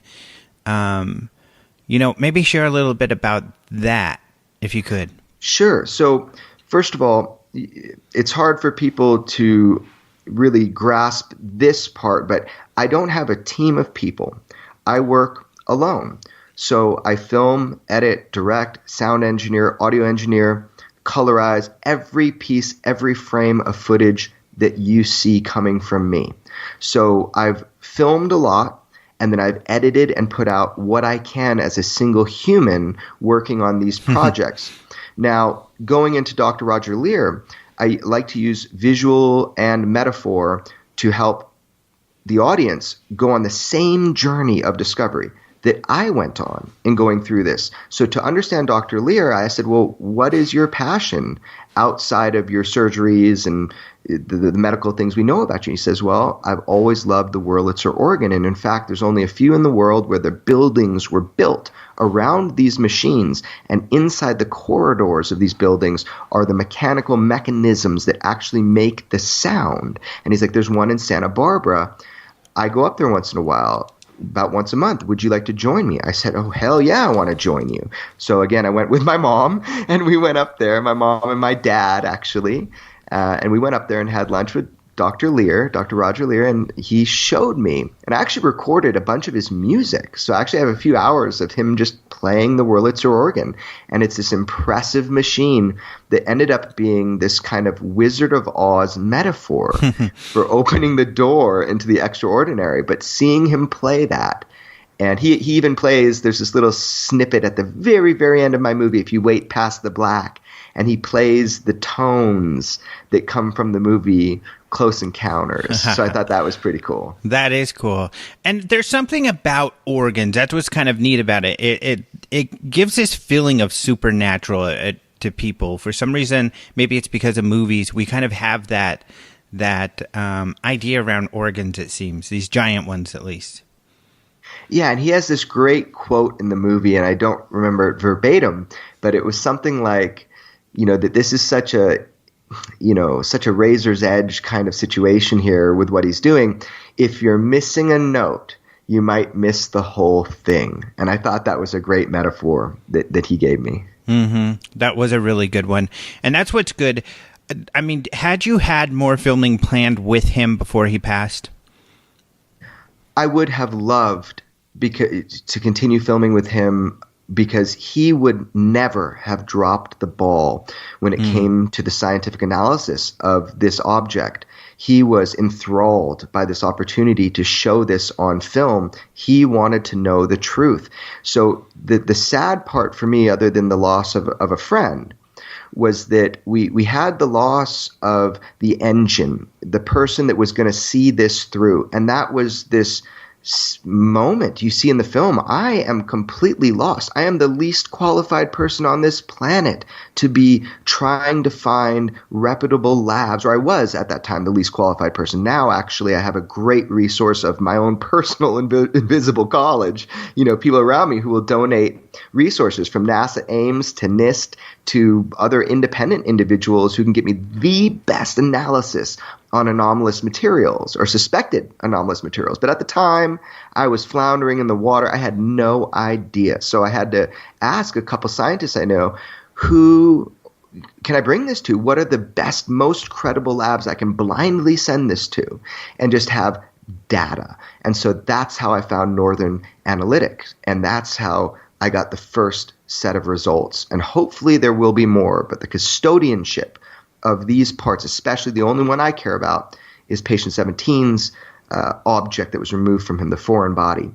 Maybe share a little bit about that, if you could. Sure. So, first of all, it's hard for people to really grasp this part, but I don't have a team of people. I work alone. So I film, edit, direct, sound engineer, audio engineer, colorize every piece, every frame of footage that you see coming from me. So I've filmed a lot, and then I've edited and put out what I can as a single human working on these projects. Now, going into Dr. Roger Lear, I like to use visual and metaphor to help the audience go on the same journey of discovery that I went on in going through this. So to understand Dr. Lear, I said, well, what is your passion outside of your surgeries and the medical things we know about you? He says, well, I've always loved the Wurlitzer organ. And in fact, there's only a few in the world where the buildings were built around these machines. And inside the corridors of these buildings are the mechanical mechanisms that actually make the sound. And he's like, there's one in Santa Barbara. I go up there once in a while, about once a month. Would you like to join me? I said, oh, hell yeah, I want to join you. So again, I went with my mom, and we went up there, my mom and my dad, actually. And we went up there and had lunch with Dr. Lear, Dr. Roger Lear, and he showed me. And I actually recorded a bunch of his music. So I actually have a few hours of him just playing the Wurlitzer organ. And it's this impressive machine that ended up being this kind of Wizard of Oz metaphor for opening the door into the extraordinary. But seeing him play that, and he even plays, there's this little snippet at the very, very end of my movie, if you wait past the black, and he plays the tones that come from the movie Close Encounters. So I thought that was pretty cool. That is cool. And there's something about organs. That's what's kind of neat about it. It gives this feeling of supernatural to people. For some reason, maybe it's because of movies, we kind of have that idea around organs, it seems. These giant ones, at least. Yeah, and he has this great quote in the movie, and I don't remember it verbatim, but it was something like, that this is such a razor's edge kind of situation here with what he's doing. If you're missing a note, you might miss the whole thing. And I thought that was a great metaphor that he gave me. Mm-hmm. That was a really good one. And that's what's good. I mean, had you had more filming planned with him before he passed? I would have loved to continue filming with him, because he would never have dropped the ball when it came to the scientific analysis of this object. He was enthralled by this opportunity to show this on film. He wanted to know the truth. So the sad part for me, other than the loss of a friend, was that we had the loss of the engine, the person that was going to see this through. And that was this moment you see in the film. I am completely lost. I am the least qualified person on this planet to be trying to find reputable labs, or I was at that time the least qualified person. Now, actually, I have a great resource of my own personal invisible college, people around me who will donate resources from NASA Ames to NIST to other independent individuals who can get me the best analysis on anomalous materials or suspected anomalous materials. But at the time, I was floundering in the water. I had no idea. So I had to ask a couple scientists I know, who can I bring this to? What are the best, most credible labs I can blindly send this to and just have data? And so that's how I found Northern Analytics. And that's how I got the first set of results. And hopefully there will be more. But the custodianship of these parts, especially the only one I care about, is patient 17's object that was removed from him, the foreign body.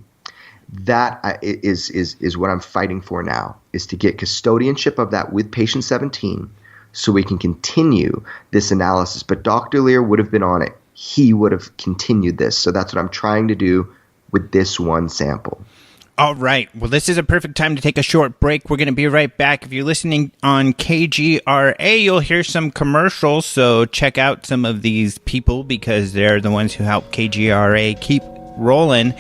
That is what I'm fighting for now, is to get custodianship of that with patient 17 so we can continue this analysis. But Dr. Lear would have been on it. He would have continued this. So that's what I'm trying to do with this one sample. All right. Well, this is a perfect time to take a short break. We're going to be right back. If you're listening on KGRA, you'll hear some commercials. So check out some of these people, because they're the ones who help KGRA keep rolling.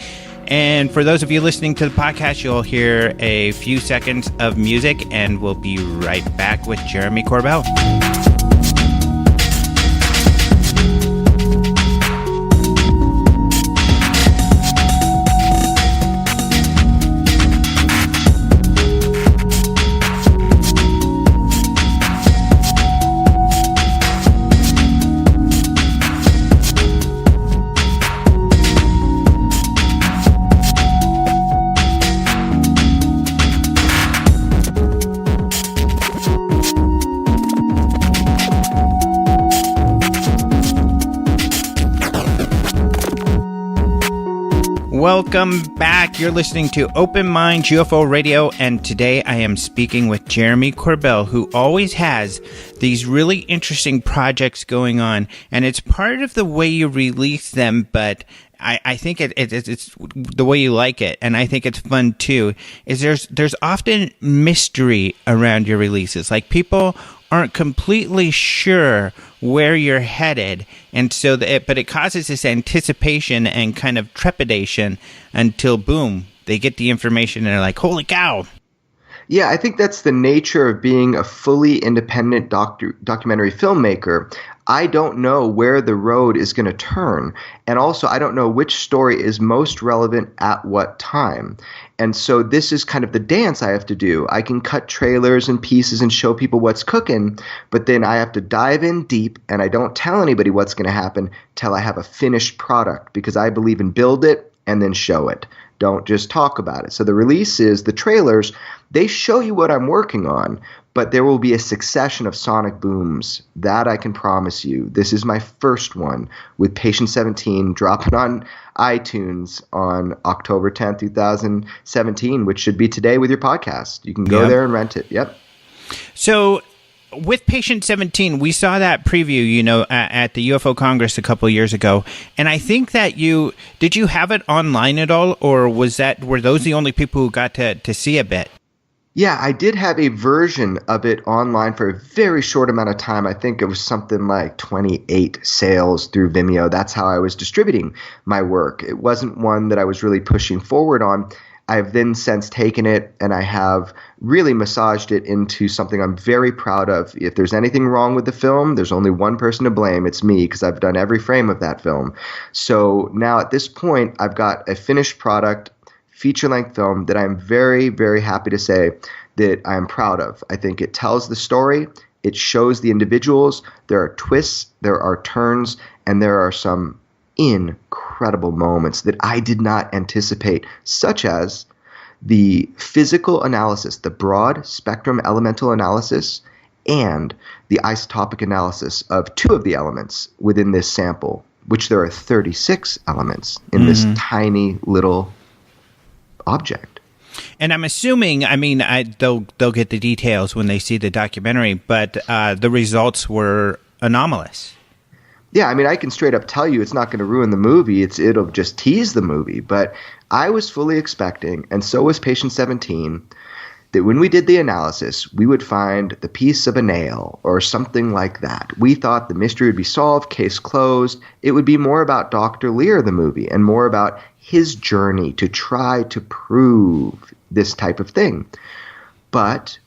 And for those of you listening to the podcast, you'll hear a few seconds of music, and we'll be right back with Jeremy Corbell. Welcome back. You're listening to Open Minds UFO Radio, and today I am speaking with Jeremy Corbell, who always has these really interesting projects going on, and it's part of the way you release them, but I think it's the way you like it, and I think it's fun too, is there's often mystery around your releases. Like, people aren't completely sure where you're headed, and so but it causes this anticipation and kind of trepidation until boom, they get the information and they're like, holy cow. Yeah, I think that's the nature of being a fully independent documentary filmmaker. I don't know where the road is going to turn. And also, I don't know which story is most relevant at what time. And so this is kind of the dance I have to do. I can cut trailers and pieces and show people what's cooking, but then I have to dive in deep, and I don't tell anybody what's going to happen till I have a finished product, because I believe in build it and then show it. Don't just talk about it. So the releases, the trailers, they show you what I'm working on, but there will be a succession of sonic booms. That I can promise you. This is my first one with Patient 17 dropping on iTunes on October 10th, 2017, which should be today with your podcast. You can go there and rent it. Yep. So with Patient 17, we saw that preview, at the UFO Congress a couple of years ago, and I think that did you have it online at all, or were those the only people who got to see a bit? Yeah, I did have a version of it online for a very short amount of time. I think it was something like 28 sales through Vimeo. That's how I was distributing my work. It wasn't one that I was really pushing forward on. I've then since taken it and I have really massaged it into something I'm very proud of. If there's anything wrong with the film, there's only one person to blame. It's me, because I've done every frame of that film. So now at this point, I've got a finished product, feature-length film that I'm very, very happy to say that I'm proud of. I think it tells the story. It shows the individuals. There are twists, there are turns, and there are some incredible moments that I did not anticipate, such as the physical analysis, the broad spectrum elemental analysis, and the isotopic analysis of two of the elements within this sample, which there are 36 elements in this tiny little object. And I'm assuming, they'll get the details when they see the documentary, but the results were anomalous. Yeah, I can straight up tell you it's not going to ruin the movie. It'll just tease the movie. But I was fully expecting, and so was Patient 17, that when we did the analysis, we would find the piece of a nail or something like that. We thought the mystery would be solved, case closed. It would be more about Dr. Lear, the movie, and more about his journey to try to prove this type of thing. But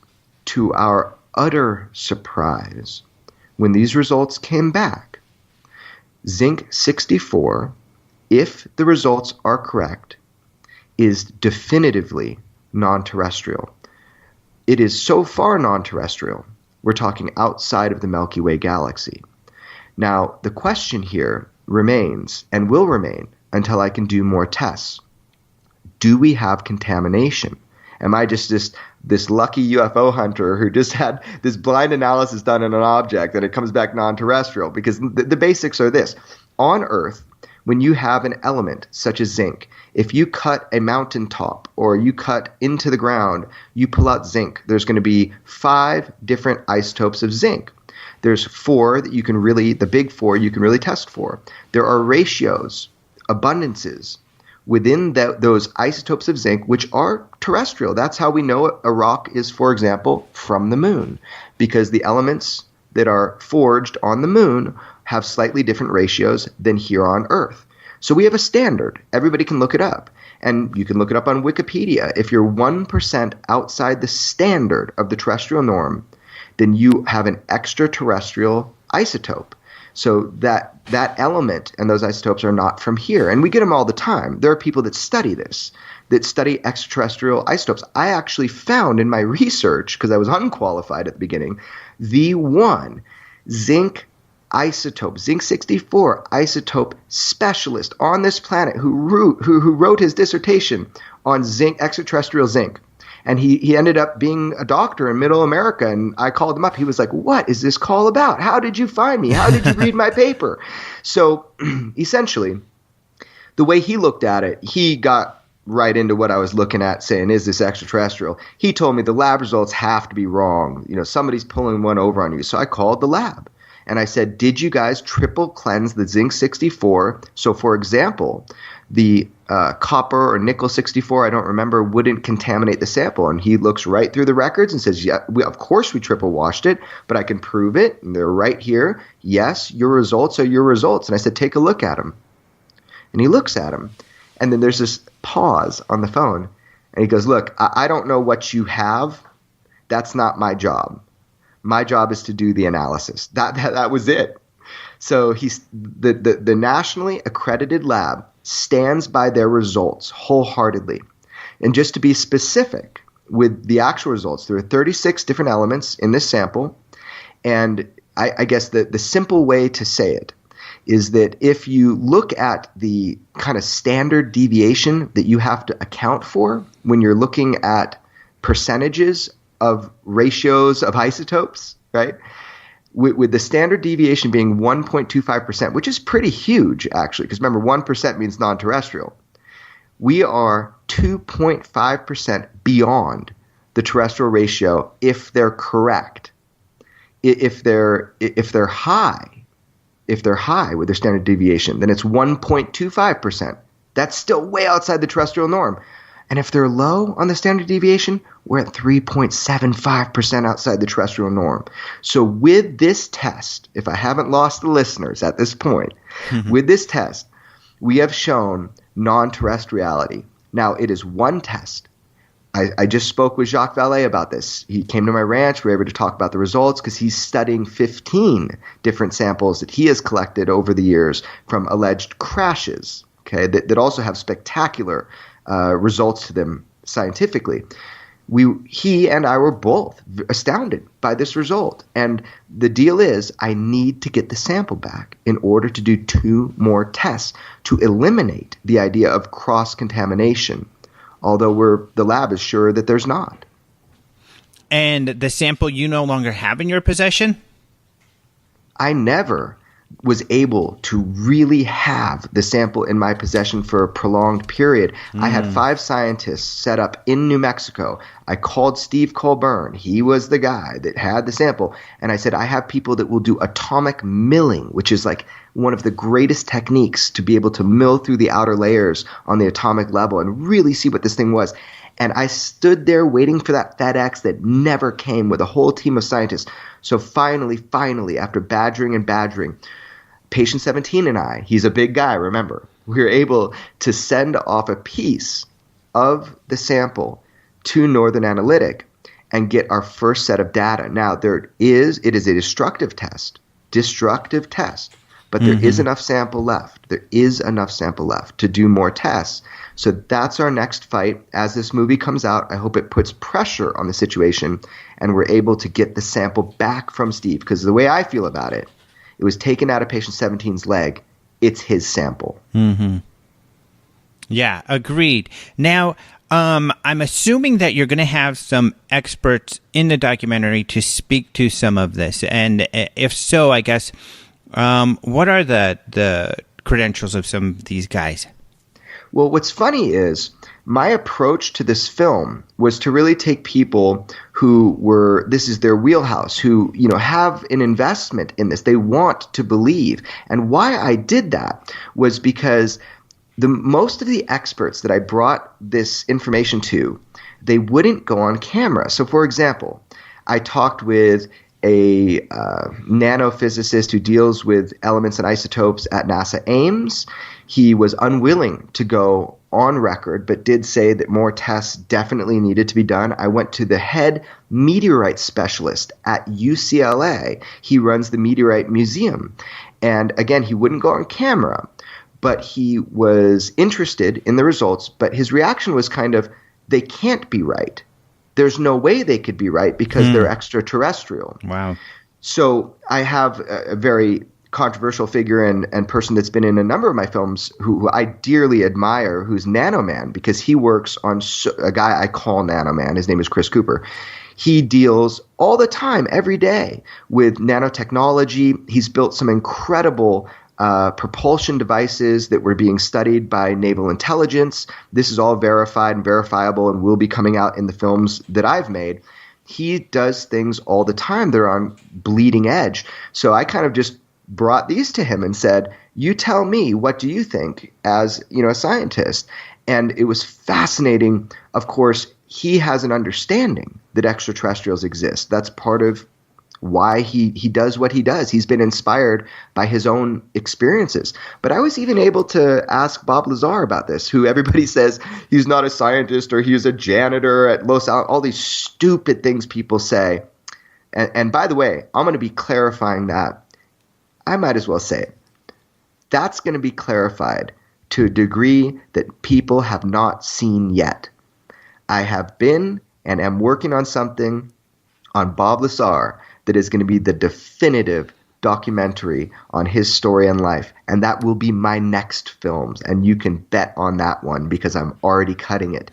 to our utter surprise, when these results came back, zinc 64, if the results are correct, is definitively non-terrestrial. It is so far non-terrestrial, we're talking outside of the Milky Way galaxy. Now, the question here remains, and will remain until I can do more tests. Do we have contamination? Am I just this lucky UFO hunter who just had this blind analysis done on an object and it comes back non-terrestrial? Because the basics are this. On Earth, when you have an element such as zinc, if you cut a mountaintop or you cut into the ground, you pull out zinc. There's going to be 5 different isotopes of zinc. There's 4 that you can really, the big 4 you can really test for. There are ratios, abundances within those isotopes of zinc, which are terrestrial. That's how we know a rock is, for example, from the moon, because the elements that are forged on the moon have slightly different ratios than here on Earth. So we have a standard. Everybody can look it up. And you can look it up on Wikipedia. If you're 1% outside the standard of the terrestrial norm, then you have an extraterrestrial isotope. So that element and those isotopes are not from here. And we get them all the time. There are people that study this, that study extraterrestrial isotopes. I actually found in my research, because I was unqualified at the beginning, the one zinc isotope, zinc-64 isotope specialist on this planet who wrote his dissertation on zinc, extraterrestrial zinc. And he ended up being a doctor in Middle America, and I called him up. He was like, "What is this call about? How did you find me? How did you read my paper?" So essentially, the way he looked at it, he got right into what I was looking at, saying, "Is this extraterrestrial?" He told me the lab results have to be wrong. Somebody's pulling one over on you. So I called the lab. And I said, "Did you guys triple cleanse the zinc-64? So, for example, the copper or nickel-64, I don't remember, wouldn't contaminate the sample." And he looks right through the records and says, "Yeah, of course we triple washed it, but I can prove it. And they're right here. Yes, your results are your results." And I said, "Take a look at them." And he looks at them. And then there's this pause on the phone. And he goes, "Look, I don't know what you have. That's not my job. My job is to do the analysis." That was it. So the nationally accredited lab stands by their results wholeheartedly. And just to be specific with the actual results, there are 36 different elements in this sample. And I guess the simple way to say it is that if you look at the kind of standard deviation that you have to account for when you're looking at percentages of ratios of isotopes, right? With the standard deviation being 1.25%, which is pretty huge, actually, because remember, 1% means non-terrestrial. We are 2.5% beyond the terrestrial ratio if they're correct. If they're high with their standard deviation, then it's 1.25%. That's still way outside the terrestrial norm. And if they're low on the standard deviation, we're at 3.75% outside the terrestrial norm. So with this test, if I haven't lost the listeners at this point, with this test, we have shown non-terrestriality. Now, it is one test. I just spoke with Jacques Vallée about this. He came to my ranch. We were able to talk about the results because he's studying 15 different samples that he has collected over the years from alleged crashes, okay, that also have spectacular results to them scientifically. He and I were both astounded by this result. And the deal is, I need to get the sample back in order to do 2 more tests to eliminate the idea of cross-contamination, although the lab is sure that there's not. And the sample you no longer have in your possession? I never was able to really have the sample in my possession for a prolonged period. I had 5 scientists set up in New Mexico. I called Steve Colburn. He was the guy that had the sample. And I said, I have people that will do atomic milling, which is like one of the greatest techniques to be able to mill through the outer layers on the atomic level and really see what this thing was. And I stood there waiting for that FedEx that never came with a whole team of scientists. So finally, after badgering, patient 17 and I, he's a big guy, remember, we were able to send off a piece of the sample to Northern Analytic and get our first set of data. Now, it is a destructive test, but there is enough sample left. There is enough sample left to do more tests. So that's our next fight. As this movie comes out, I hope it puts pressure on the situation and we're able to get the sample back from Steve. Because the way I feel about it, it was taken out of patient 17's leg. It's his sample. Mm-hmm. Yeah, agreed. Now, I'm assuming that you're going to have some experts in the documentary to speak to some of this. And if so, I guess, what are the credentials of some of these guys? Well, what's funny is my approach to this film was to really take people who this is their wheelhouse, who, have an investment in this. They want to believe. And why I did that was because most of the experts that I brought this information to, they wouldn't go on camera. So, for example, I talked with a nanophysicist who deals with elements and isotopes at NASA Ames. He was unwilling to go on record, but did say that more tests definitely needed to be done. I went to the head meteorite specialist at UCLA. He runs the Meteorite Museum. And again, he wouldn't go on camera, but he was interested in the results. But his reaction was kind of, they can't be right. There's no way they could be right because they're extraterrestrial. Wow. So I have a very controversial figure and person that's been in a number of my films who I dearly admire, who's Nanoman, because he works on a guy I call Nanoman. His name is Chris Cooper. He deals all the time, every day, with nanotechnology. He's built some incredible propulsion devices that were being studied by naval intelligence. This is all verified and verifiable and will be coming out in the films that I've made. He does things all the time. They're on bleeding edge. So I kind of just brought these to him and said, you tell me, what do you think as, a scientist? And it was fascinating. Of course, he has an understanding that extraterrestrials exist. That's part of why he does what he does. He's been inspired by his own experiences. But I was even able to ask Bob Lazar about this, who everybody says he's not a scientist or he's a janitor at Los Alamos, all these stupid things people say. And by the way, I'm going to be clarifying that. I might as well say it. That's going to be clarified to a degree that people have not seen yet. I have been and am working on something on Bob Lazar that is going to be the definitive documentary on his story and life. And that will be my next films. And you can bet on that one because I'm already cutting it.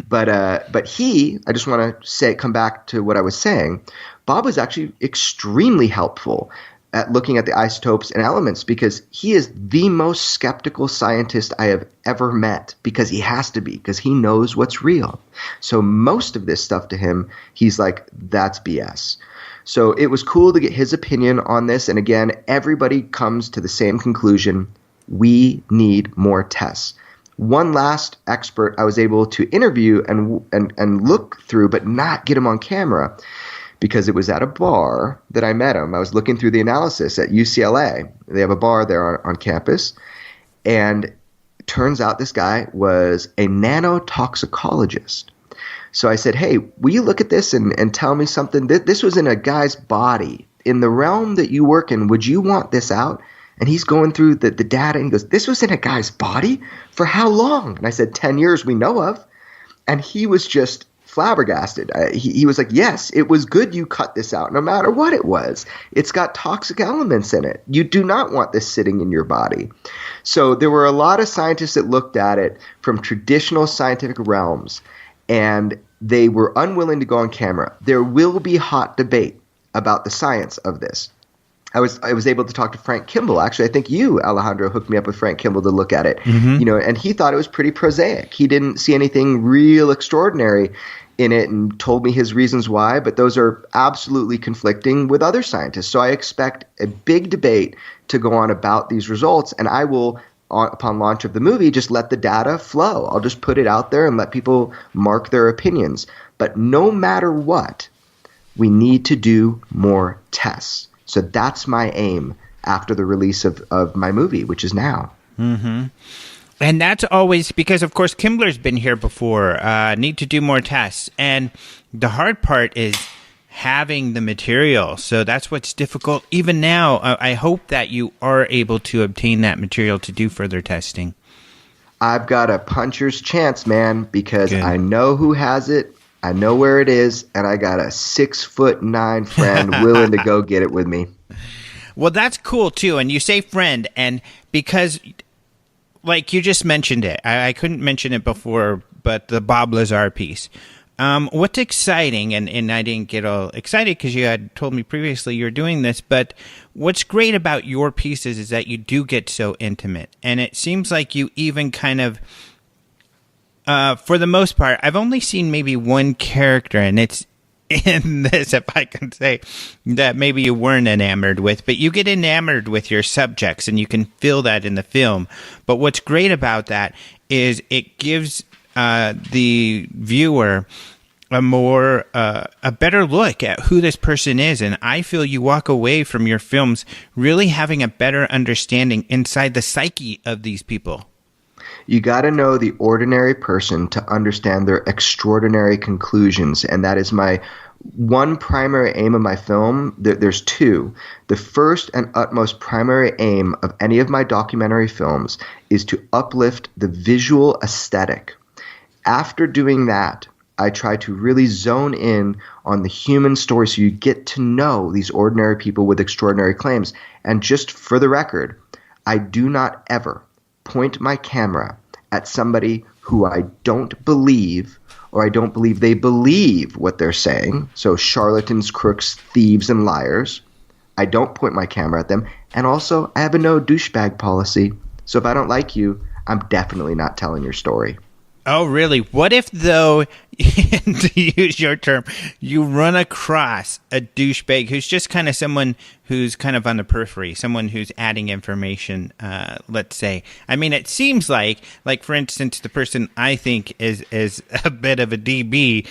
But I just want to come back to what I was saying. Bob was actually extremely helpful at looking at the isotopes and elements because he is the most skeptical scientist I have ever met, because he has to be, because he knows what's real. So most of this stuff to him, he's like, that's BS. So it was cool to get his opinion on this. And again, everybody comes to the same conclusion. We need more tests. One last expert I was able to interview and look through, but not get him on camera, because it was at a bar that I met him. I was looking through the analysis at UCLA. They have a bar there on campus. And it turns out this guy was a nanotoxicologist. So I said, hey, will you look at this and tell me something? This was in a guy's body. In the realm that you work in, would you want this out? And he's going through the data and he goes, this was in a guy's body? For how long? And I said, 10 years we know of. And he was just flabbergasted. He was like, yes, it was good you cut this out, no matter what it was. It's got toxic elements in it. You do not want this sitting in your body. So there were a lot of scientists that looked at it from traditional scientific realms, and they were unwilling to go on camera. There will be hot debate about the science of this. I was able to talk to Frank Kimball. Actually, I think you, Alejandro, hooked me up with Frank Kimball to look at it. Mm-hmm. And he thought it was pretty prosaic. He didn't see anything real extraordinary in it and told me his reasons why, but those are absolutely conflicting with other scientists. So I expect a big debate to go on about these results, and I will, upon launch of the movie, just let the data flow. I'll just put it out there and let people mark their opinions. But no matter what, we need to do more tests. So that's my aim after the release of my movie, which is now. Mm-hmm. And that's always because, of course, Kimbler's been here before. Need to do more tests. And the hard part is having the material. So that's what's difficult. Even now, I hope that you are able to obtain that material to do further testing. I've got a puncher's chance, man, because Good. I know who has it. I know where it is, and I got a 6'9" friend willing to go get it with me. Well, that's cool too. And you say friend, and because, like you just mentioned it, I couldn't mention it before, but the Bob Lazar piece. What's exciting, and I didn't get all excited because you had told me previously you were doing this, but what's great about your pieces is that you do get so intimate, and it seems like you even kind of. For the most part, I've only seen maybe one character, and it's in this, if I can say, that maybe you weren't enamored with, but you get enamored with your subjects, and you can feel that in the film. But what's great about that is it gives the viewer a better look at who this person is. And I feel you walk away from your films really having a better understanding inside the psyche of these people. You got to know the ordinary person to understand their extraordinary conclusions. And that is my one primary aim of my film. There's two. The first and utmost primary aim of any of my documentary films is to uplift the visual aesthetic. After doing that, I try to really zone in on the human story so you get to know these ordinary people with extraordinary claims. And just for the record, I do not ever point my camera at somebody who I don't believe, or I don't believe they believe what they're saying. So charlatans, crooks, thieves, and liars. I don't point my camera at them. And also, I have a no douchebag policy. So if I don't like you, I'm definitely not telling your story. Oh, really? What if, though, to use your term, you run across a douchebag who's just kind of someone who's kind of on the periphery, someone who's adding information, let's say? I mean, it seems like for instance, the person I think is a bit of a DB,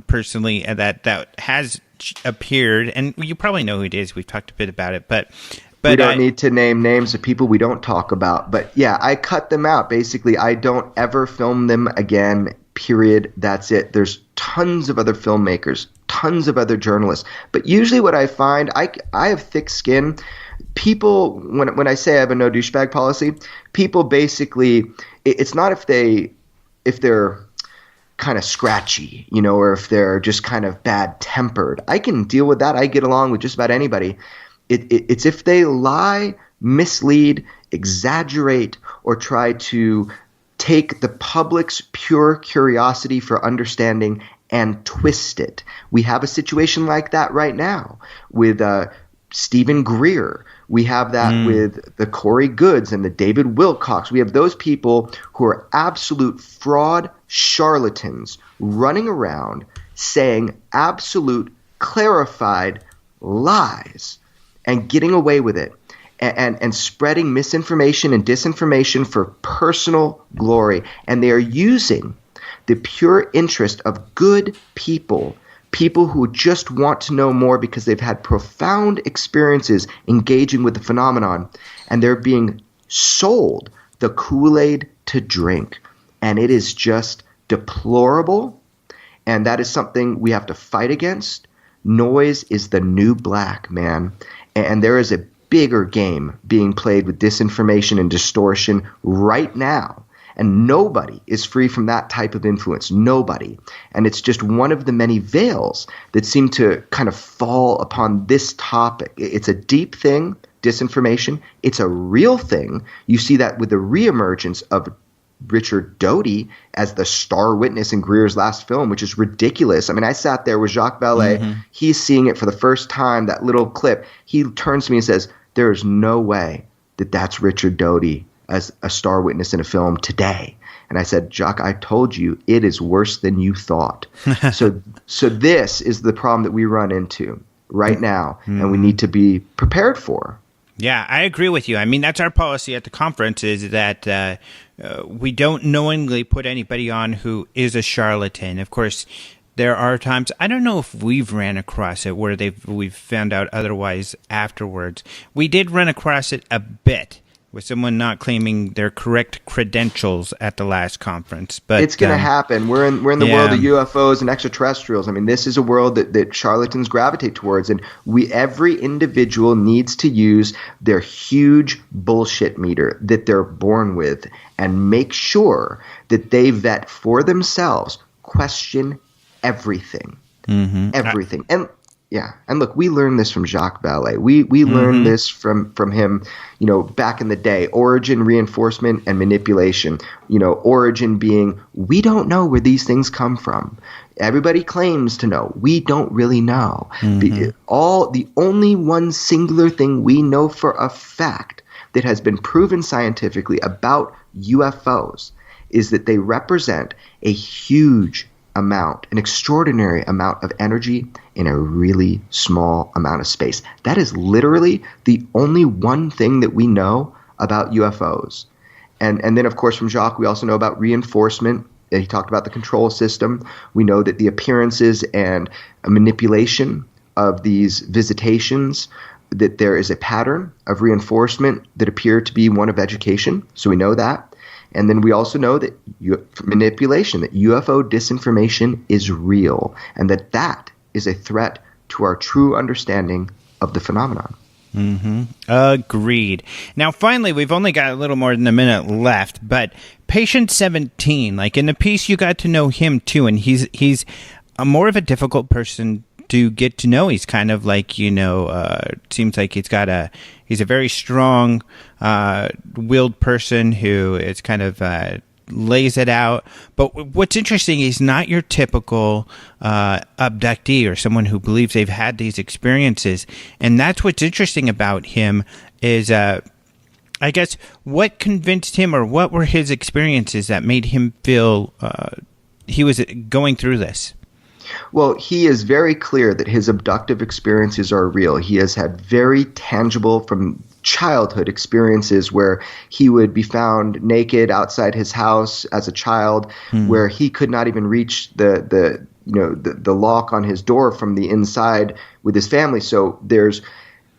personally, that has appeared, and you probably know who it is. We've talked a bit about it, but we don't need to name names of people we don't talk about. But yeah, I cut them out. Basically, I don't ever film them again, period. That's it. There's tons of other filmmakers, tons of other journalists. But usually what I find, I have thick skin. People, when I say I have a no douchebag policy, people basically, it's not if they're kind of scratchy, or if they're just kind of bad tempered. I can deal with that. I get along with just about anybody. It's if they lie, mislead, exaggerate, or try to take the public's pure curiosity for understanding and twist it. We have a situation like that right now with Stephen Greer. We have that with the Corey Goods and the David Wilcox. We have those people who are absolute fraud charlatans running around saying absolute clarified lies and getting away with it, and spreading misinformation and disinformation for personal glory. And they are using the pure interest of good people who just want to know more because they've had profound experiences engaging with the phenomenon, and they're being sold the Kool-Aid to drink. And it is just deplorable, and that is something we have to fight against. Noise is the new black, man. And there is a bigger game being played with disinformation and distortion right now. And nobody is free from that type of influence. Nobody. And it's just one of the many veils that seem to kind of fall upon this topic. It's a deep thing, disinformation. It's a real thing. You see that with the reemergence of Richard Doty as the star witness in Greer's last film, which is ridiculous. I mean, I sat there with Jacques Vallée. Mm-hmm. He's seeing it for the first time, that little clip. He turns to me and says, there is no way that that's Richard Doty as a star witness in a film today. And I said, Jacques, I told you it is worse than you thought. So this is the problem that we run into right now, and we need to be prepared for. Yeah, I agree with you. I mean, that's our policy at the conference, is that we don't knowingly put anybody on who is a charlatan. Of course, there are times, I don't know if we've ran across it where we've found out otherwise afterwards. We did run across it a bit with someone not claiming their correct credentials at the last conference. But it's going to happen. We're in the world of UFOs and extraterrestrials. I mean, this is a world that charlatans gravitate towards, and every individual needs to use their huge bullshit meter that they're born with and make sure that they vet for themselves, question everything. Mm-hmm. Everything. And look, we learned this from Jacques Vallée. We learned this from him, back in the day. Origin, reinforcement, and manipulation. Origin being, we don't know where these things come from. Everybody claims to know. We don't really know. Mm-hmm. The only one singular thing we know for a fact that has been proven scientifically about UFOs is that they represent a huge amount, an extraordinary amount of energy in a really small amount of space. That is literally the only one thing that we know about UFOs. And then, of course, from Jacques, we also know about reinforcement He talked about the control system. We know that the appearances and manipulation of these visitations, that there is a pattern of reinforcement that appear to be one of education. So we know that. And then we also know that manipulation, that UFO disinformation is real, and that is a threat to our true understanding of the phenomenon. Mm-hmm. Agreed. Now, finally, we've only got a little more than a minute left, but Patient 17, like in the piece, you got to know him too, and he's a more of a difficult person to get to know. He's kind of like, seems like he's a very strong willed person who is kind of lays it out. But what's interesting, he's not your typical abductee or someone who believes they've had these experiences. And that's what's interesting about him is, I guess, what convinced him, or what were his experiences that made him feel he was going through this? Well, he is very clear that his abductive experiences are real. He has had very tangible from childhood experiences where he would be found naked outside his house as a child, where he could not even reach the lock on his door from the inside with his family. So there's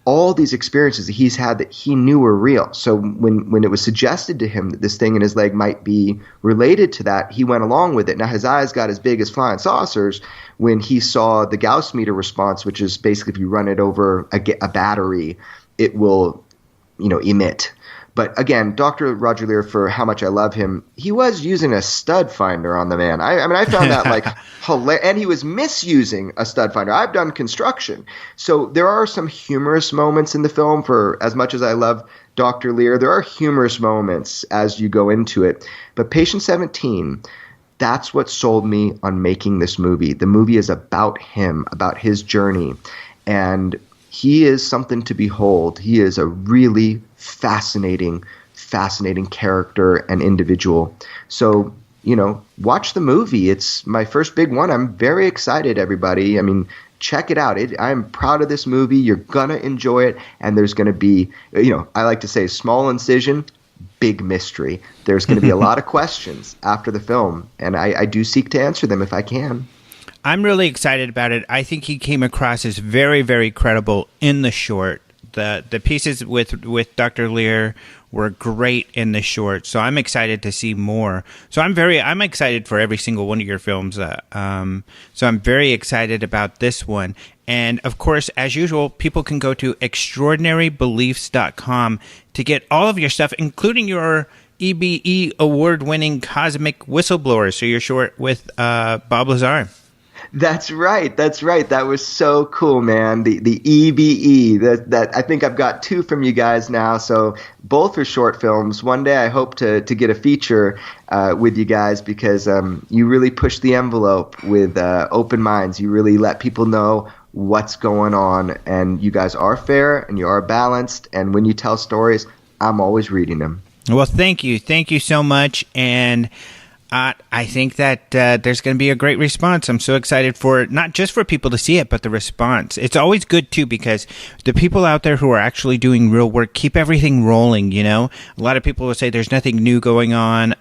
all these experiences that he's had that he knew were real. So when it was suggested to him that this thing in his leg might be related to that, he went along with it. Now, his eyes got as big as flying saucers when he saw the Gauss meter response, which is basically if you run it over a battery, it will, emit. But again, Dr. Roger Lear, for how much I love him, he was using a stud finder on the man. I found that like hilarious. And he was misusing a stud finder. I've done construction. So there are some humorous moments in the film. For as much as I love Dr. Lear, there are humorous moments as you go into it. But Patient 17, that's what sold me on making this movie. The movie is about him, about his journey. And he is something to behold. He is a really fascinating character and individual. So, watch the movie. It's my first big one. I'm very excited, everybody. I mean, check it out. I'm proud of this movie. You're going to enjoy it. And there's going to be, I like to say small incision, big mystery. There's going to be a lot of questions after the film. And I do seek to answer them if I can. I'm really excited about it. I think he came across as very, very credible in the short. The pieces with Dr. Lear were great in the short, so I'm excited to see more. So I'm excited for every single one of your films. So I'm very excited about this one. And of course, as usual, people can go to extraordinarybeliefs.com to get all of your stuff, including your EBE award-winning Cosmic Whistleblower. So you're short with Bob Lazar. That's right. That was so cool, man. The EBE. That I think I've got 2 from you guys now. So both are short films. One day I hope to get a feature with you guys because you really push the envelope with open minds. You really let people know what's going on, and you guys are fair and you are balanced. And when you tell stories, I'm always reading them. Well, thank you so much, and I think that there's going to be a great response. I'm so excited for it, not just for people to see it, but the response. It's always good, too, because the people out there who are actually doing real work keep everything rolling, A lot of people will say there's nothing new going on,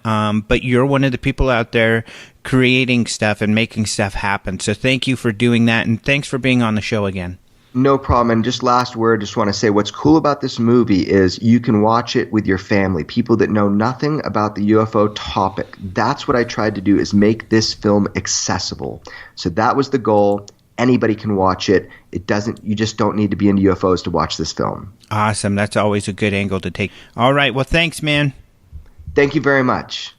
but you're one of the people out there creating stuff and making stuff happen. So thank you for doing that, and thanks for being on the show again. No problem. And just last word, just want to say what's cool about this movie is you can watch it with your family, people that know nothing about the UFO topic. That's what I tried to do, is make this film accessible. So that was the goal. Anybody can watch it. You just don't need to be into UFOs to watch this film. Awesome. That's always a good angle to take. All right. Well, thanks, man. Thank you very much.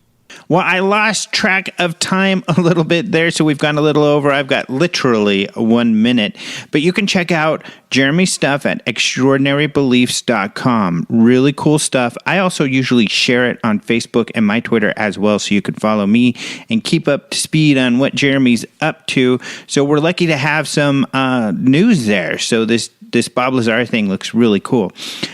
Well, I lost track of time a little bit there, so we've gone a little over. I've got literally 1 minute. But you can check out Jeremy's stuff at extraordinarybeliefs.com. Really cool stuff. I also usually share it on Facebook and my Twitter as well, so you can follow me and keep up to speed on what Jeremy's up to. So we're lucky to have some news there. So this Bob Lazar thing looks really cool.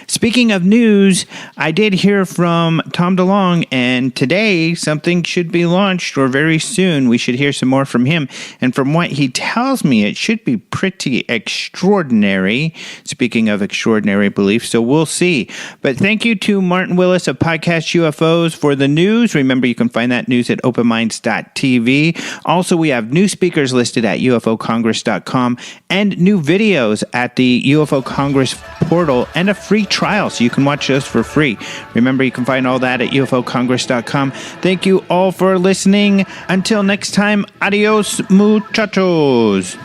Speaking of news, I did hear from Tom DeLonge, and today something should be launched, or very soon we should hear some more from him. And from what he tells me, it should be pretty extraordinary. extraordinary. Speaking of extraordinary beliefs, so we'll see. But thank you to Martin Willis of Podcast UFOs for the news. Remember, you can find that news at openminds.tv. Also, we have new speakers listed at ufocongress.com and new videos at the UFO Congress portal and a free trial, so you can watch those for free. Remember, you can find all that at ufocongress.com. Thank you all for listening. Until next time, adios, muchachos.